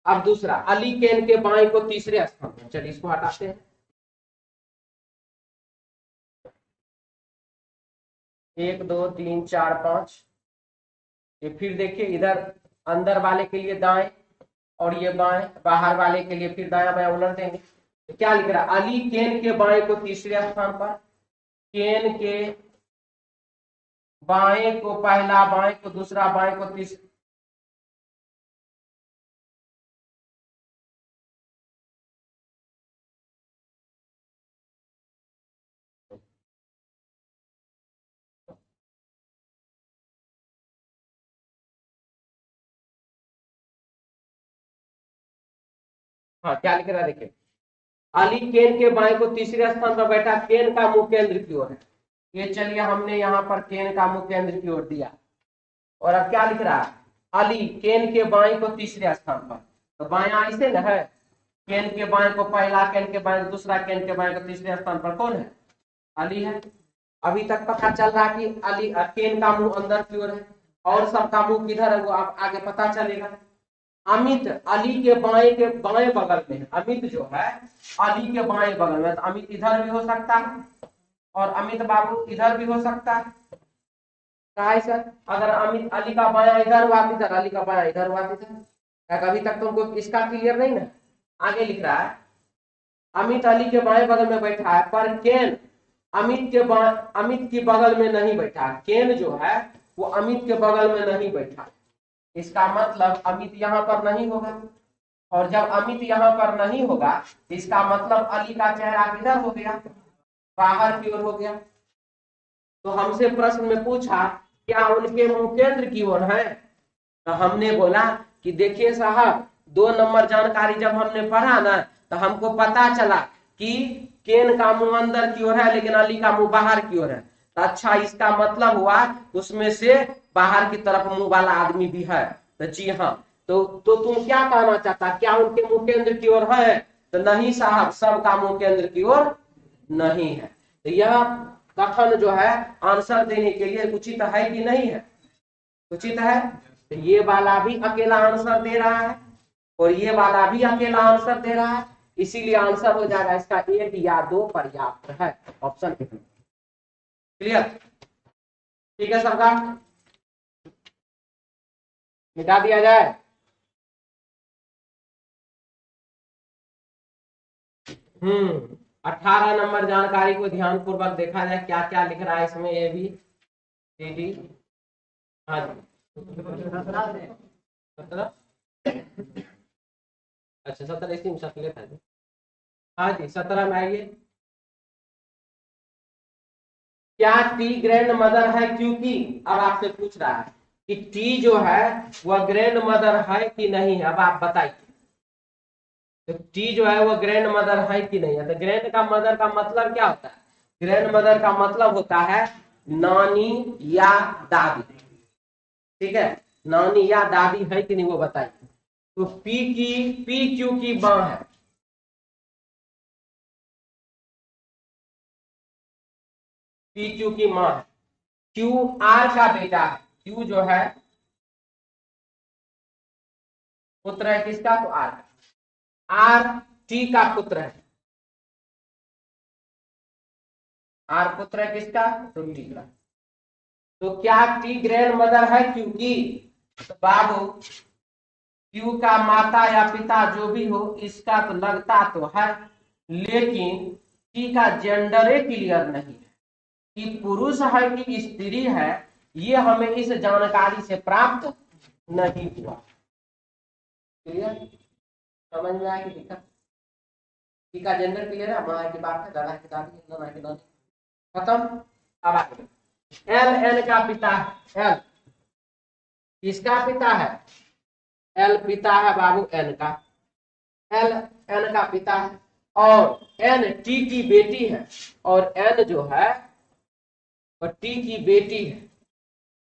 [SPEAKER 1] अब दूसरा, अली केन के बाएं को तीसरे स्थान पर, चलिए इसको हटाते हैं। 1 2 3 4 5, ये फिर देखिए इधर अंदर वाले के लिए दाएं और ये बाएं, बाहर वाले के लिए फिर दाया बाया उलट देंगे। तो क्या लिख रहा है? अली केन के बाएं को तीसरे स्थान पर, केन के बाएं को पहला, बाएं को दूसरा, बाएं को तीसरा। हाँ क्या लिख रहा है देखिए, अली केन के बाएं को तीसरे स्थान पर बैठा, केन का मुंह केंद्र की ओर है। ये चलिए हमने यहाँ पर केन का मुंह केंद्र की ओर दिया। और अब क्या लिख रहा है? अली केन के बाएं को तीसरे स्थान पर, तो बाया ऐसे न है, केन के बाएं को पहला, केन के बाएं को दूसरा, केन के बाएं को तीसरे स्थान पर कौन है? अली है। अभी तक पता चल रहा कि अली, केन का मुंह अंदर की ओर है और सबका मुंह किधर है वो आगे पता चलेगा। अमित अली के बाएं बगल में है। अमित जो है अली के बाएं बगल में, तो अमित इधर भी हो सकता है और अमित बाबू इधर भी हो सकता है। कहा है सर? अगर अमित अली का बाया इधर हुआ इधर, अली का बाया इधर हुआ इधर। अभी तक तुमको इसका क्लियर नहीं ना? आगे लिख रहा है अमित अली के बाएं बगल में बैठा है, पर केन अमित के बगल में नहीं बैठा। केन जो है वो अमित के बगल में नहीं बैठा। इसका मतलब अमित यहाँ पर नहीं होगा, और जब अमित यहाँ पर नहीं होगा इसका मतलब अली का चेहरा किधर हो गया? बाहर की ओर हो गया। तो हमसे प्रश्न में पूछा क्या उनके मुंह केंद्र की ओर है, तो हमने बोला कि देखिए साहब, 2 नंबर जानकारी जब हमने पढ़ा ना तो हमको पता चला कि केन का मुंह अंदर की ओर है लेकिन अली का मुंह बाहर की ओर है। तो अच्छा, इसका मतलब हुआ उसमें से बाहर की तरफ मुंह वाला आदमी भी है। तो जी हाँ, तो तुम क्या कहना चाहता, क्या उनके मुख केंद्र की ओर है? तो नहीं साहब, सबका मुख केंद्र की ओर नहीं है। तो यह कथन जो है आंसर देने के लिए उचित है कि नहीं है? उचित है। तो ये वाला भी अकेला आंसर दे रहा है और ये वाला भी अकेला आंसर दे रहा है, इसीलिए आंसर हो जाएगा इसका 1 या 2 पर्याप्त है, ऑप्शन क्लियर। ठीक है सबका, मिटा दिया जाए। हम्म 18 नंबर जानकारी को ध्यान पूर्वक देखा जाए, क्या क्या लिख रहा है इसमें, ए बी सी डी। हाँ जी 17, अच्छा 17 इसी में शक्ल था। हाँ जी 17 में आइए। क्या टी ग्रैंड मदर है? क्योंकि अब आपसे पूछ रहा है कि टी जो है वह ग्रैंड मदर है कि नहीं है, अब आप बताइए। तो टी जो है वह ग्रैंड मदर है कि नहीं है? तो ग्रैंड का मदर का मतलब क्या होता है? ग्रैंड मदर का मतलब होता है नानी या दादी। ठीक है, नानी या दादी है कि नहीं वो बताइए। तो पी क्यू की मां है, पी क्यू की मां है, क्यू आर का बेटा है, क्यू जो है पुत्र है किसका? तो आर का। आर टी का पुत्र है, आर पुत्र है किसका? तो टी का। तो क्या टी ग्रैंड मदर है? क्योंकि तो बाबू क्यू का माता या पिता जो भी हो इसका तो लगता तो है, लेकिन टी का जेंडर क्लियर नहीं है कि पुरुष है कि स्त्री है, ये हमें इस जानकारी से प्राप्त नहीं हुआ। क्लियर, समझ में आया कि दिक्कत? टी का जेंडर क्लियर है, माँ की बात है, दादा की दादी, नाना की दादी, खत्म। अब आगे एल एन का पिता है, एल किसका पिता है? एल पिता है बाबू एन का, एल एन का पिता है और एन टी की बेटी है, और एन जो है और टी की बेटी है।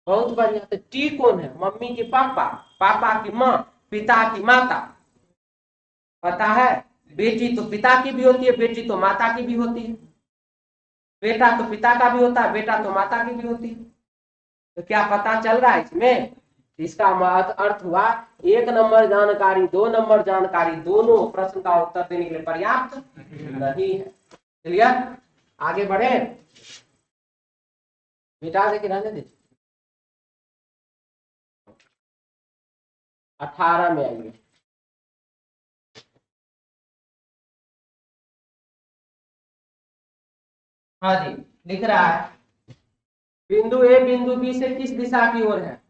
[SPEAKER 1] बहुत बढ़िया। तो टी कौन है? मम्मी के पापा, पापा की माँ, पिता की माता, पता है? बेटी तो पिता की भी होती है, बेटी तो माता की भी होती है, बेटा तो पिता का भी होता है, बेटा तो माता की भी होती है। तो क्या पता चल रहा है इसमें? इसका अर्थ हुआ 1 नंबर जानकारी 2 नंबर जानकारी दोनों प्रश्न का उत्तर देने के लिए पर्याप्त नहीं है। चलिए आगे बढ़े, मिटा दे कि रहने दे। 18 में आइए। हाँ जी लिख रहा है बिंदु ए बिंदु बी से किस दिशा की ओर है?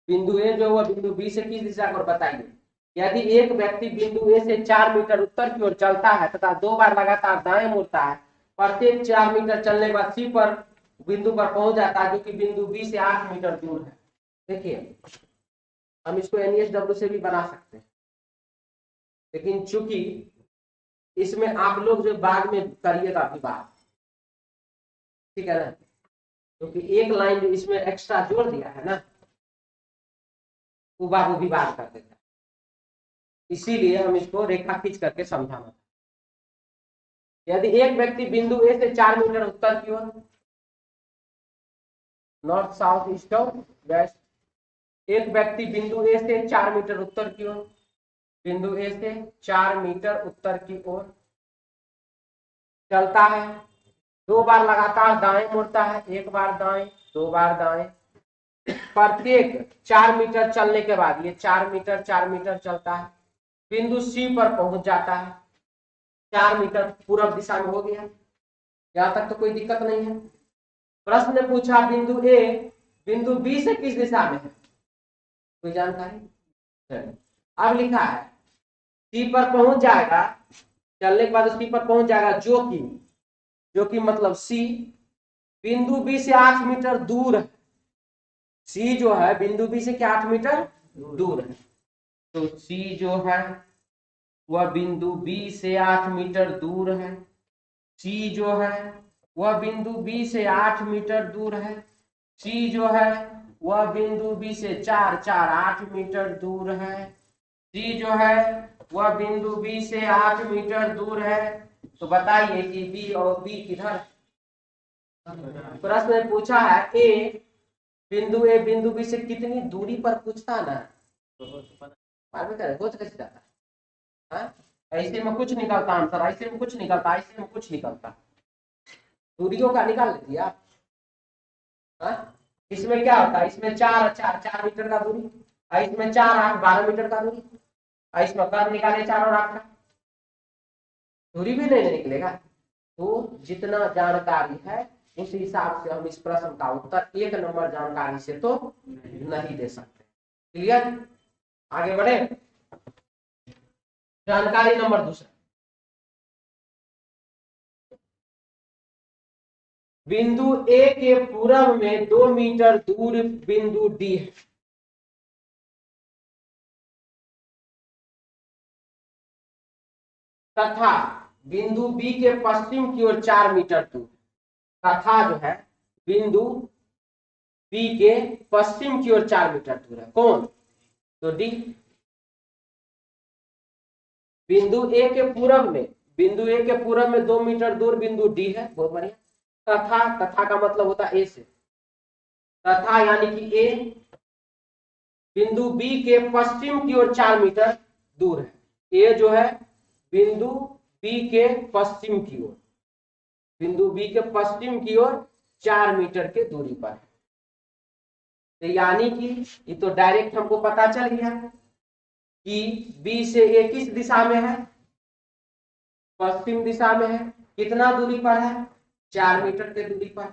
[SPEAKER 1] बिंदु ए जो हुआ बिंदु बी से किस दिशा की ओर बताइए। यदि एक व्यक्ति बिंदु ए से 4 मीटर उत्तर की ओर चलता है तथा 2 बार लगातार दाएं मुड़ता है, प्रत्येक 4 मीटर चलने के बाद सी पर बिंदु पर पहुंच जाता है जो कि बिंदु बी से 8 मीटर दूर है। देखिए हम इसको NSW से भी बना सकते हैं, लेकिन चूंकि इसमें आप लोग जो बाद में करिएगा अभी बात, ठीक है ना, क्योंकि एक लाइन जो इसमें एक्स्ट्रा जोड़ दिया है ना वो बाबू भी बात कर देता है, इसीलिए हम इसको रेखा खींच करके समझाना। यदि एक व्यक्ति बिंदु ए से 4 मीटर उत्तर की ओर, नॉर्थ साउथ ईस्ट और वेस्ट, एक व्यक्ति बिंदु ए से 4 मीटर उत्तर की ओर, बिंदु ए से 4 मीटर उत्तर की ओर चलता है, 2 बार लगातार दाएं मुड़ता है, 1 बार दाएं 2 बार दाएं, प्रत्येक 4 मीटर चलने के बाद ये 4 मीटर चलता है, बिंदु सी पर पहुंच जाता है। 4 मीटर पूर्व दिशा में हो गया, यहां तक तो कोई दिक्कत नहीं है। प्रश्न ने पूछा बिंदु ए बिंदु बी से किस दिशा में है, कोई जानकारी? अब लिखा है सी पर पहुंच जाएगा, चलने के बाद सी पर पहुंच जाएगा जो कि मतलब सी बिंदु बी से 8 मीटर दूर है। सी जो है बिंदु बी से क्या 8 मीटर दूर है, तो सी जो है वह बिंदु बी से 8 मीटर दूर है। सी जो है वह बिंदु बी से 8 मीटर दूर है। सी जो है वह बिंदु बी से 8 मीटर दूर है। सी जो है वह बिंदु बी से 8 मीटर दूर है। तो बताइए कि बी और बी किधर है? प्रश्न में पूछा है ए बिंदु बी से कितनी दूरी पर पूछता ना, मालूम है हो कैसे जाता है? हाँ? ऐसे में कुछ निकलता आंसर, ऐसे में कुछ निकलता, ऐसे में कुछ निकलता, दूरियों का निकाल लेती आप। हाँ? इसमें क्या होता है, इसमें 4 मीटर का दूरी, इसमें 4 8 12 मीटर का दूरी, इसमें कद निकाले 4 और 8 का, दूरी भी नहीं निकलेगा। तो जितना जानकारी है उस हिसाब से हम इस प्रश्न का उत्तर 1 नंबर जानकारी से तो नहीं दे सकते। क्लियर? आगे बढ़े। जानकारी नंबर दूसरा, बिंदु ए के पूर्व में 2 मीटर दूर बिंदु डी है। तथा बिंदु बी के पश्चिम की ओर 4 मीटर दूर, तथा जो है बिंदु बी के पश्चिम की ओर 4 मीटर दूर है। कौन? तो डी। बिंदु ए के पूर्व में 2 मीटर दूर बिंदु डी है। बहुत बढ़िया। तथा का मतलब होता है ए से, तथा यानी कि ए बिंदु बी के पश्चिम की ओर 4 मीटर दूर है। ए जो है बिंदु बी के पश्चिम की ओर, बिंदु बी के पश्चिम की ओर 4 मीटर के दूरी पर है। तो यानी कि ये तो डायरेक्ट हमको पता चल गया कि बी से ए किस दिशा में है, पश्चिम दिशा में है। कितना दूरी पर है? 4 मीटर के दूरी पर।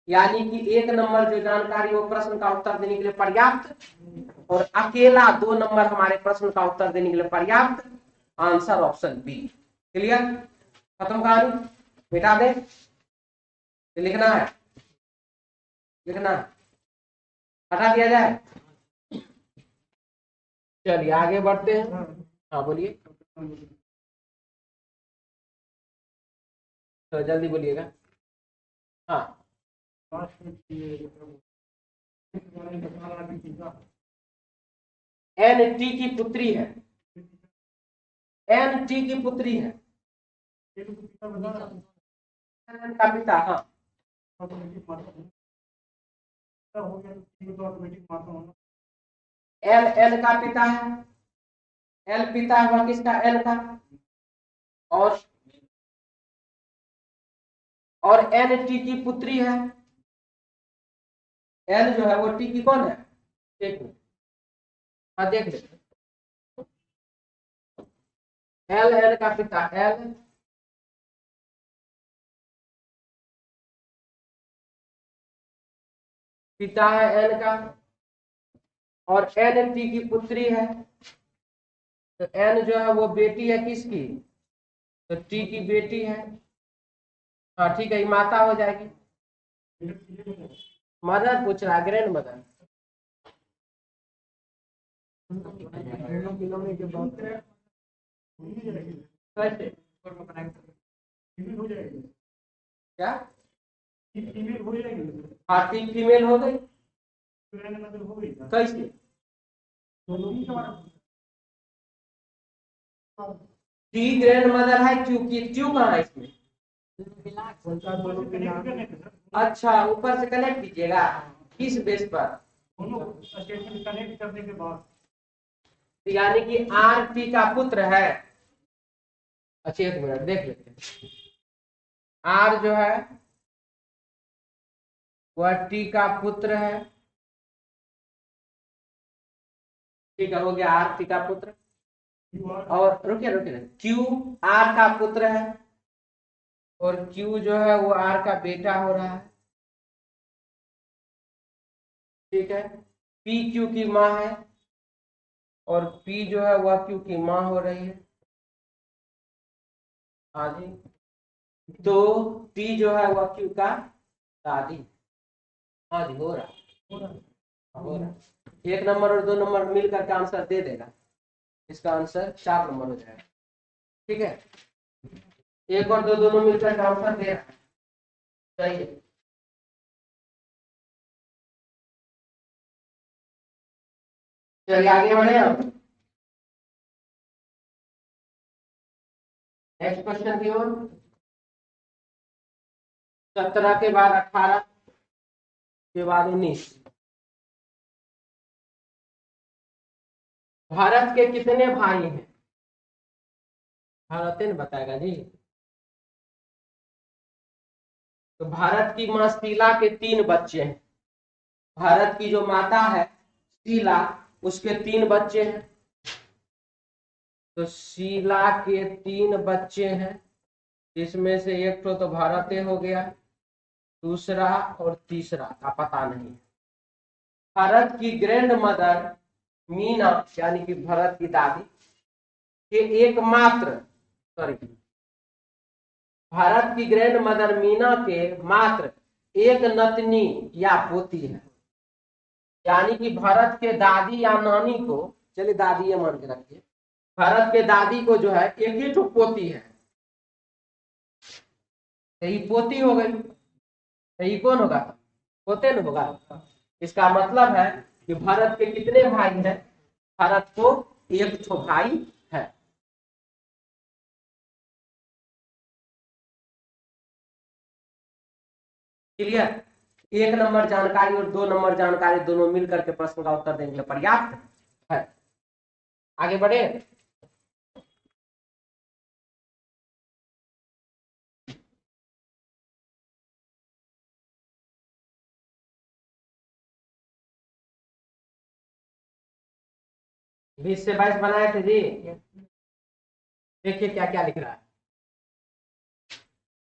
[SPEAKER 1] यानी कि 1 नंबर जो जानकारी वो प्रश्न का उत्तर देने के लिए पर्याप्त, और अकेला 2 नंबर हमारे प्रश्न का उत्तर देने के लिए पर्याप्त। Answer option B. क्लियर? खत्म कहानी, मिटा दे। लिखना है, लिखना है, हटा दिया जाए। चलिए आगे बढ़ते हैं। हाँ बोलिए, तो जल्दी बोलिएगा। हाँ एन टी की पुत्री है, एन टी की पुत्री है, एन का पिता। हाँ एल एल का पिता है, एल पिता हुआ किसका? एल का। और एन टी की पुत्री है। एल जो है वो टी की कौन है? एक मिनट, हाँ देख लेते। एल एल का पिता, एल पिता है एल का, और एन टी की पुत्री है। तो एन जो है वो बेटी है किसकी? तो टी की बेटी है। हाँ ठीक है, माता हो जाएगी। मदर पूछ रहा, ग्रैंड मदर। कैसे? क्या? हाँ ठीक, फीमेल हो गई। कैसे? टी ग्रैंड मदर है, क्योंकि क्यों कहा है इसमें? अच्छा, ऊपर से कनेक्ट कीजिएगा, किस बेस पर? यानी कि आर टी का पुत्र है। अच्छा एक मिनट देख लेते हैं। आर जो है वह टी का पुत्र है। ठीक है, हो गया आर टी का पुत्र। और रुकिए रुकिए, क्यू आर का पुत्र है, और क्यू जो है वो आर का बेटा हो रहा है। ठीक है, पी क्यू की माँ है, और पी जो है वह क्यू की माँ हो रही है। हाँ जी, तो टी जो है वह क्यू का दादी। हाँ जी हो रहा हो रहा। 1 नंबर और 2 नंबर मिल करके आंसर दे देगा। इसका आंसर 4 नंबर हो जाएगा। ठीक है, 1 और 2 दोनों मिलकर आंसर दे रहा है। सही है। चलिए आगे बढ़े अब नेक्स्ट क्वेश्चन की ओर। 17 के बाद 18 के बाद 19। भारत के कितने भाई हैं? भारत ने बताएगा जी। तो भारत की मां शीला के 3 बच्चे हैं। भारत की जो माता है शीला, उसके 3 बच्चे हैं। तो शीला के 3 बच्चे हैं, जिसमें से एक तो भारत हो गया, दूसरा और तीसरा का पता नहीं। भारत की ग्रैंड मदर मीना यानी कि भरत की दादी के एकमात्र भारत की ग्रैंड मदर मीना के मात्र एक नतनी या पोती है। यानी कि भरत के दादी या नानी को, चलिए दादी ये मान के रखिए, भरत के दादी को जो है एक ही ठो पोती है। यही पोती हो गई, यही कौन होगा? पोते न होगा। इसका मतलब है कि भारत के कितने भाई हैं? भारत को एक ठो भाई है। क्लियर? 1 नंबर जानकारी और 2 नंबर जानकारी दोनों मिलकर के प्रश्न का उत्तर देने के लिए पर्याप्त है। आगे बढ़े। बीस से 22 बनाए थे जी। देखिए क्या क्या लिख रहा है।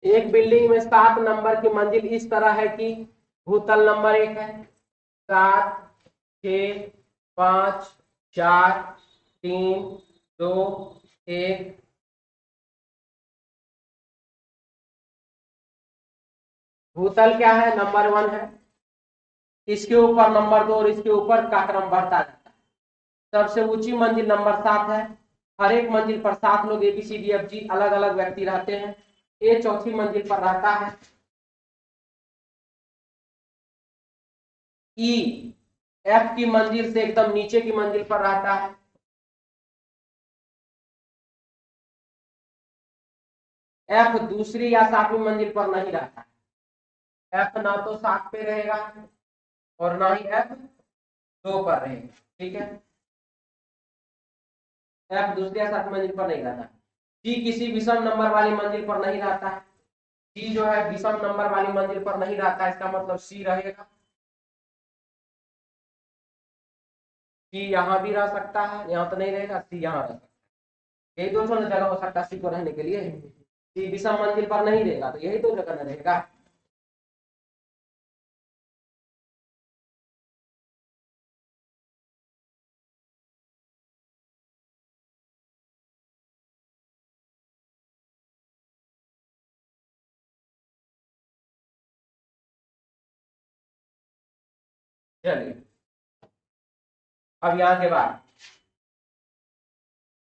[SPEAKER 1] एक बिल्डिंग में 7 नंबर की मंजिल इस तरह है कि भूतल नंबर 1 है, 7, 6, 5, 4, 3, 2, 1। भूतल क्या है? नंबर 1 है। इसके ऊपर नंबर 2 और इसके ऊपर का क्रम बढ़ता जाता है। सबसे ऊंची मंजिल नंबर 7 है। हर एक मंजिल पर 7 लोग ABCDFG अलग अलग व्यक्ति रहते हैं। ए चौथी मंजिल पर रहता है। ई F की मंजिल से एकदम नीचे की मंजिल पर रहता है। F दूसरी या 7वीं मंजिल पर नहीं रहता है। F ना तो 7 पे रहेगा और ना ही F 2 पर रहेगा। ठीक है, F दूसरी या 7वीं मंजिल पर नहीं रहता। G किसी विषम नंबर वाली मंजिल पर नहीं रहता है। G जो है विषम नंबर वाली मंजिल पर नहीं रहता है, इसका मतलब C रहेगा। C यहाँ भी रह सकता है, यहाँ तो नहीं रहेगा, C यहाँ रह सकता है। यही दो जगह हो सकता है C को रहने के लिए। C विषम मंजिल पर नहीं रहेगा, तो यही 2 जगह रहेगा। चलिए अब यहाँ के बाद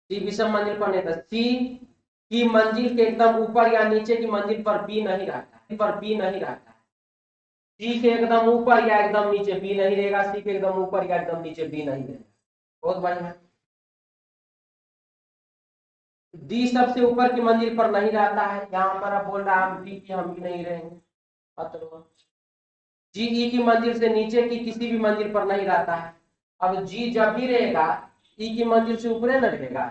[SPEAKER 1] सी विषम मंजिल पर नहीं था। सी की मंजिल के एकदम ऊपर या नीचे की मंजिल पर बी नहीं रहता, पर बी नहीं रहता। सी के एकदम ऊपर या एकदम नीचे बी नहीं रहेगा। सी के एकदम ऊपर या एकदम नीचे बी नहीं रहेगा। बहुत बढ़िया। डी सबसे ऊपर की मंजिल पर नहीं रहता है। यहाँ पर अब बोल रहा है डी की हम भी नहीं रहेंगे। जी ई की मंजिल से नीचे की किसी भी मंजिल पर नहीं रहता है। अब जी जब भी रहेगा ई की मंजिल से ऊपर न रहेगा,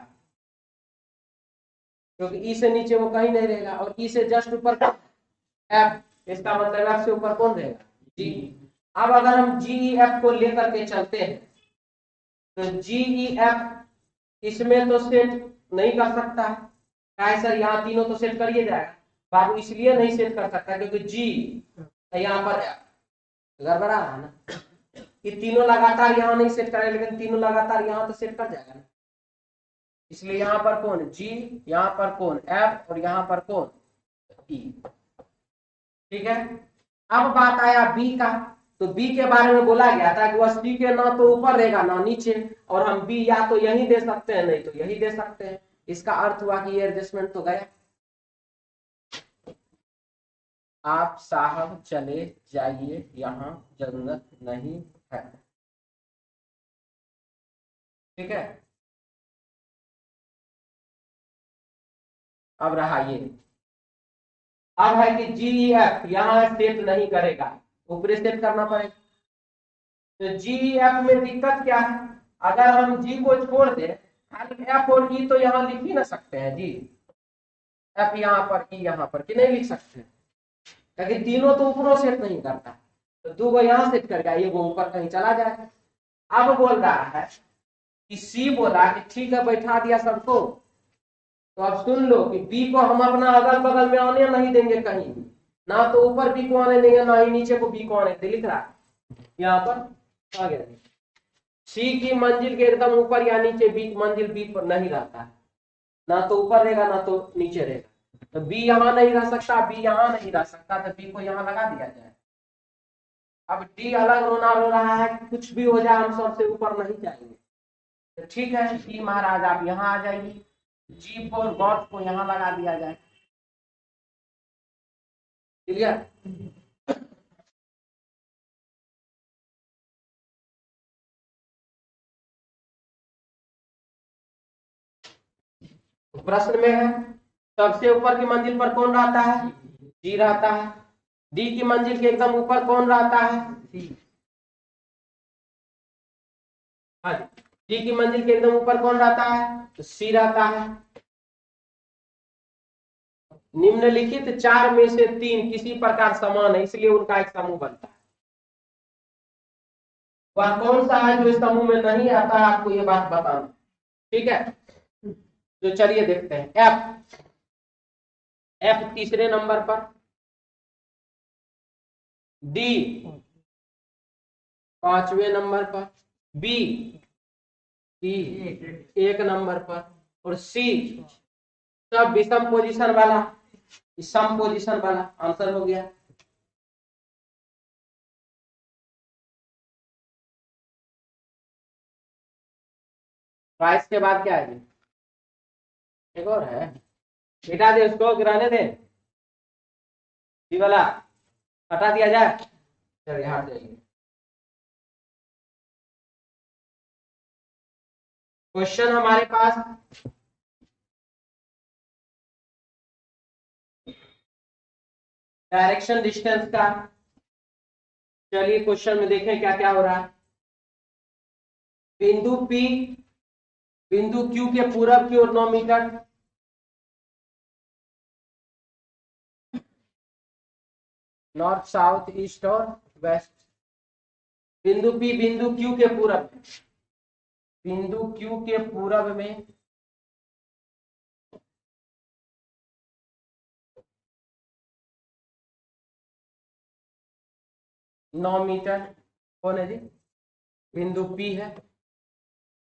[SPEAKER 1] क्योंकि ई से नीचे वो कहीं नहीं रहेगा। और ई से जस्ट ऊपर एफ, इसका मतलब एफ से ऊपर कौन रहेगा? जी। अब अगर हम जी ई एफ को लेकर के चलते हैं तो जी ई एफ इसमें तो सेट नहीं कर सकता है। क्या सर? यहाँ तीनों तो सेट करिए जाएगा। बाबू इसलिए नहीं सेट कर सकता क्योंकि जी यहाँ पर गड़बड़ा रहा ना। ये तीनों लगातार यहाँ नहीं सेट करेगा, लेकिन तीनों लगातार यहाँ तो सेट कर जाएगा ना। इसलिए यहाँ पर कौन? जी, यहाँ पर कौन? एफ, और यहाँ पर कौन? ई। ठीक है। अब बात आया बी का। तो बी के बारे में बोला गया था कि वह सी के ना तो ऊपर रहेगा ना नीचे, और हम बी या तो यही दे सकते हैं नहीं तो यही दे सकते हैं। इसका अर्थ हुआ कि ये एडजस्टमेंट तो गया। आप साहब चले जाइए, यहाँ जरूरत नहीं है। ठीक है। अब रहा ये, अब है कि जी ई एफ यहाँ सेट नहीं करेगा, ऊपरी सेट करना पड़ेगा। तो जी ई एफ में दिक्कत क्या है, अगर हम जी को छोड़ दे खाली एफ और ई तो यहाँ लिख ही ना सकते हैं जी, एफ यहाँ पर ई यहाँ पर, कि नहीं लिख सकते हैं, लेकिन तीनों तो ऊपरों सेट नहीं करता, तो दो को यहाँ सेट कर गया, ये वो ऊपर कहीं चला जाएगा। अब बोल रहा है कि सी बोला कि ठीक है बैठा दिया सबको, तो अब सुन लो कि बी को हम अपना अगल बगल में आने नहीं देंगे कहीं, ना तो ऊपर बी को आने देंगे ना ही नीचे को बी को आने देंगे, लिख रहा है यहाँ पर आ गया। सी की मंजिल के एकदम ऊपर या नीचे बी मंजिल बी पर नहीं रहता है, ना तो ऊपर रहेगा ना तो नीचे रहेगा, तो बी यहाँ नहीं रह सकता, बी यहाँ नहीं रह सकता, तो बी को यहाँ लगा दिया जाए। अब डी अलग रोना रो रहा है, कुछ भी हो जाए हम सबसे ऊपर नहीं जाएंगे, तो ठीक है डी महाराज आप यहाँ आ जाइए, जी और गॉड को यहाँ लगा दिया जाए, क्लियर। प्रश्न में है सबसे ऊपर की मंजिल पर कौन रहता है, जी रहता है। डी की मंजिल के एकदम ऊपर कौन रहता है, सी। हाँ डी की मंजिल के एकदम ऊपर कौन रहता है, तो सी रहता है। निम्नलिखित चार में से तीन किसी प्रकार समान है, इसलिए उनका एक समूह बनता है। वह कौन सा है जो इस समूह में नहीं आता है, आपको ये बात बताना, ठीक है। तो चलिए देखते हैं एफ, एफ तीसरे नंबर पर, डी पांचवें नंबर पर, बी एक नंबर पर, और सी सब विषम पोजीशन वाला, सम पोजीशन वाला, आंसर हो गया। बाईस के बाद क्या है, एक और है, मिटा दे उसको, गिराने दे, सी वाला हटा दिया जाए, चलिए हट जाइए। क्वेश्चन हमारे पास डायरेक्शन डिस्टेंस का, चलिए क्वेश्चन में देखें क्या क्या हो रहा है। बिंदु P बिंदु Q के पूरब की ओर 9 मीटर, नॉर्थ साउथ ईस्ट और वेस्ट, बिंदु P बिंदु Q के पूरब, बिंदु Q के पूरब में 9 मीटर कौन है जी, बिंदु P है,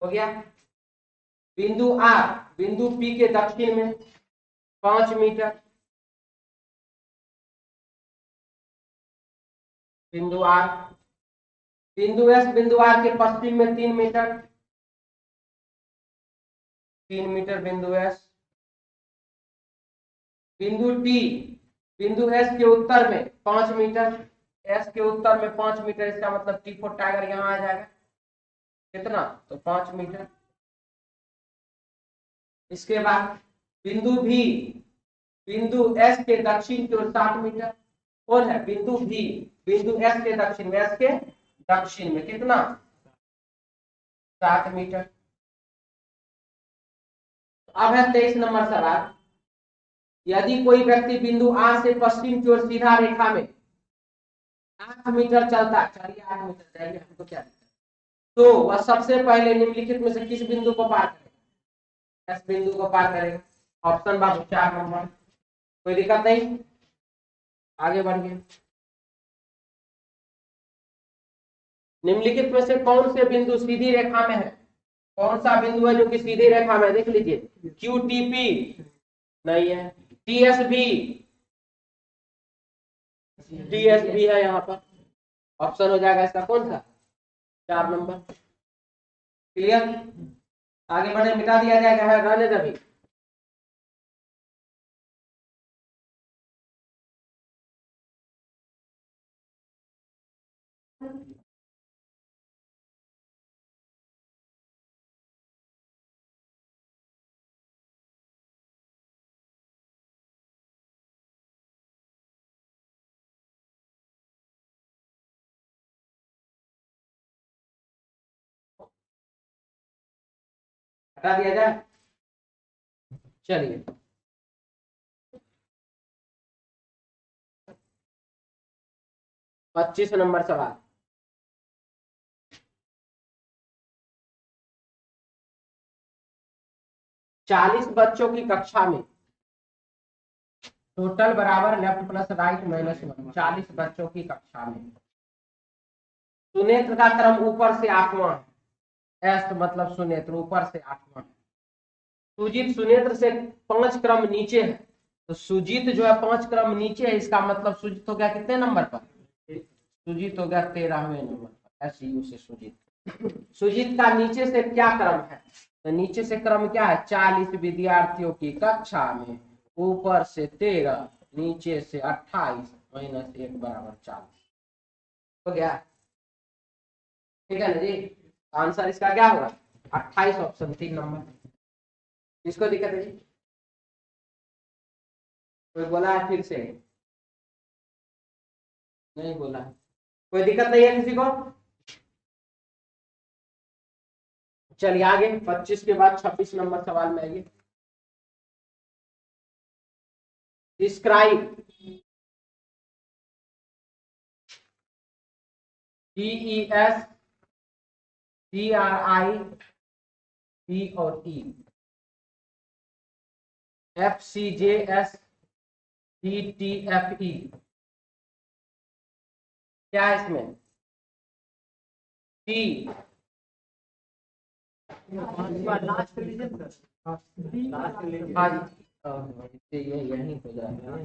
[SPEAKER 1] हो गया। बिंदु R बिंदु P के दक्षिण में 5 मीटर, बिंदु R। बिंदु S बिंदु R के पश्चिम में 3 मीटर, 3 मीटर बिंदु S। बिंदु T बिंदु S के उत्तर में 5 मीटर, S के उत्तर में 5 मीटर, इसका मतलब T फॉर टाइगर यहाँ आ जाएगा, कितना, तो 5 मीटर। इसके बाद बिंदु V बिंदु S के दक्षिण की ओर 7 मीटर, कौन है, बिंदु V बिंदु S के दक्षिण में, S के दक्षिण में कितना, 7 मीटर। अब है 23 नंबर सवाल, यदि कोई व्यक्ति बिंदु R से पश्चिम की ओर सीधा रेखा में 8 मीटर चलता है, चलिए 8 मीटर जाइए, हमको क्या दिक्कत, तो वह सबसे पहले निम्नलिखित में से किस बिंदु को पार करेगा, S बिंदु को पार करेगा। ऑप्शन बाबू 4 नंबर, कोई दिक्कत नहीं, आगे बढ़िए। निम्नलिखित में से कौन से बिंदु सीधी रेखा में है, कौन सा बिंदु है जो कि सीधी रेखा में, देख लीजिए, QTP नहीं है, TSB, TSB है यहाँ पर, ऑप्शन हो जाएगा इसका कौन सा, 4 नंबर, क्लियर। आगे बढ़े, मिटा दिया जाएगा, है रहने दे अभी। हटा दिया जाए। चलिए 25 नंबर सवाल। चालीस बच्चों की कक्षा में टोटल बराबर लेफ्ट प्लस राइट माइनस 1। 40 बच्चों की कक्षा में सुनेत्र का क्रम ऊपर से 8वां है। एस मतलब सुनेत्र ऊपर से 8वां है। सुजीत सुनेत्र से 5 क्रम नीचे है। तो सुजीत जो है 5 क्रम नीचे है, इसका मतलब सुजीत हो गया कितने नंबर पर? सुजीत हो गया 13वें नंबर पर। एस यू से सुजीत। सुजीत का नीचे से क्या क्रम है? तो नीचे से क्रम क्या है? 40 विद्यार्थियों की कक्षा में ऊपर से 13 नीचे से 28 माइनस 1 बराबर 40 हो गया। ठीक है ना जी। आंसर इसका क्या होगा? 28 ऑप्शन 3 नंबर। किसको दिक्कत है जी? कोई बोला है फिर से? नहीं बोला है। कोई दिक्कत नहीं है किसी को? चलिए आगे 25 के बाद 26 नंबर सवाल में आइए। डिस्क्राइब DES CRI P और E FCJS DTFE क्या है इसमें? T
[SPEAKER 4] लास्ट लीजिए सर।
[SPEAKER 1] हाँ जी, ये यही हो जाएगा ना।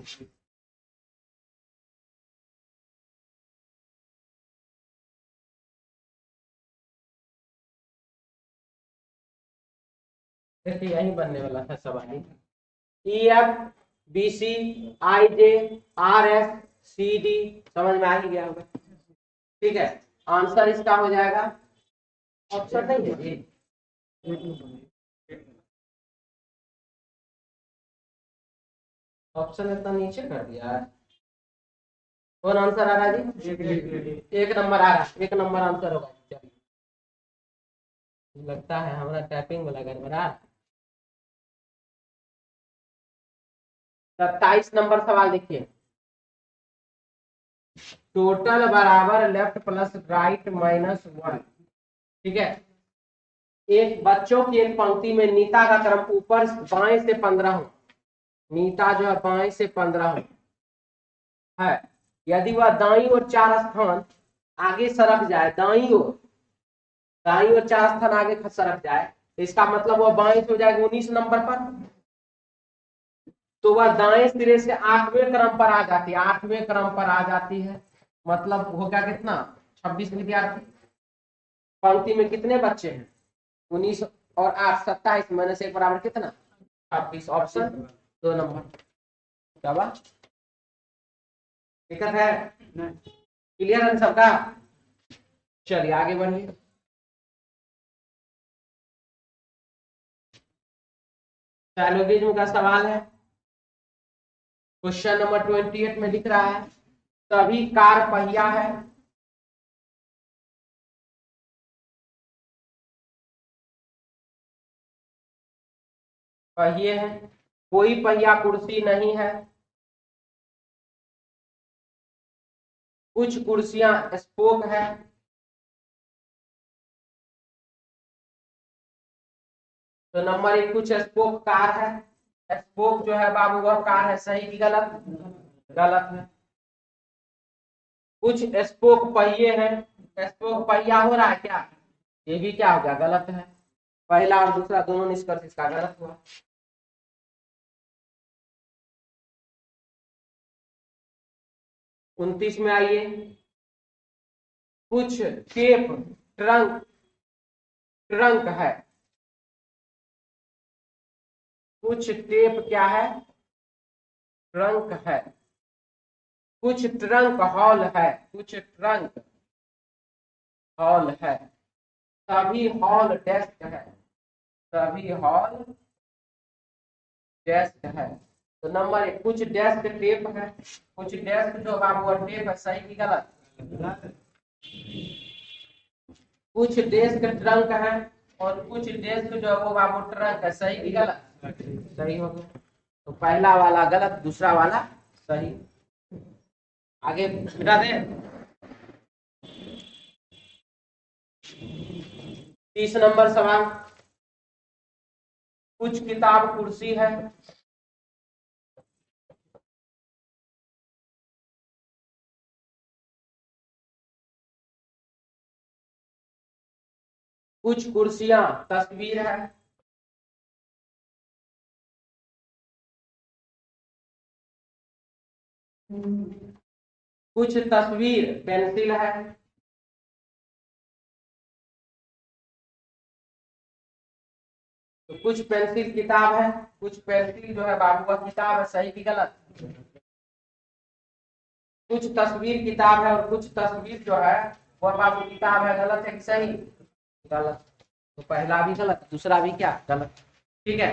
[SPEAKER 1] देखिए यही बनने वाला था सवाल। EF BC IJ RS CD समझ में आ ही गया होगा। ठीक है, आंसर इसका हो जाएगा ऑप्शन नहीं है जी। ऑप्शन इतना नीचे कर दिया। कौन आंसर आ रहा है जी? एक नंबर आ रहा है। एक नंबर आंसर होगा। चलिए लगता है हमारा टाइपिंग वाला गड़बड़ा। 27 नंबर सवाल देखिए। टोटल बराबर लेफ्ट प्लस राइट माइनस 1। ठीक है, एक बच्चों की एक पंक्ति में नीता का क्रम ऊपर बाएं से 15 हो। नीता जो है बाएं से 15 हो है। यदि वह दाईं ओर 4 स्थान आगे सरक जाए, दाईं ओर 4 स्थान आगे सरक जाए, तो इसका मतलब वह बाएं से हो जाएगा 19 नंबर पर। तो वह दाएं सिरे से 8वें क्रम पर आ जाती है। 8वें क्रम पर आ जाती है, मतलब हो गया कितना? 26 विद्यार्थी। पंक्ति में कितने बच्चे हैं? 19 और 8 27 माइनस 1 बराबर कितना? 26। Option 2 number. क्या बात दिक्कत है? क्लियर है सबका? चलिए आगे बढ़िए। साइलोगिज्म का सवाल है। क्वेश्चन नंबर 28 में लिख रहा है सभी कार पहिया है। पहिए हैं, कोई पहिया कुर्सी नहीं है, कुछ कुर्सियां स्पोक है, तो नंबर 1 कुछ स्पोक कार है। स्पोक जो है बाबू वह कार है, सही की गलत? गलत है। कुछ स्पोक पहिए हैं, स्पोक पहिया हो रहा है क्या? ये भी क्या हो गया? गलत है। पहला और दूसरा दोनों निष्कर्ष इसका गलत हुआ। उनतीस में आइए। कुछ टेप ट्रंक ट्रंक है। कुछ टेप क्या है? ट्रंक है। कुछ ट्रंक हॉल है। कुछ ट्रंक हॉल है। सभी हॉल डेस्क है। सभी हॉल डेस्क है। तो नंबर 1 कुछ डेस्क टेप है। कुछ डेस्क जो बाबू टेप है, सही की गलत? कुछ डेस्क ट्रंक है। और कुछ डेस्क जो है वो बाबू ट्रंक है, सही कि गलत? सही हो गया। तो पहला वाला गलत, दूसरा वाला सही। आगे मिटा दे। 30 नंबर सवाल, कुछ किताब कुर्सी है, कुछ कुर्सियां तस्वीर है, कुछ तस्वीर पेंसिल है, तो कुछ पेंसिल किताब है, कुछ पेंसिल जो है बाबू का किताब है, सही कि गलत? कुछ तस्वीर किताब है और कुछ तस्वीर जो है वह बाबू किताब है, गलत है कि सही? गलत। तो पहला भी गलत, दूसरा भी क्या गलत। ठीक है।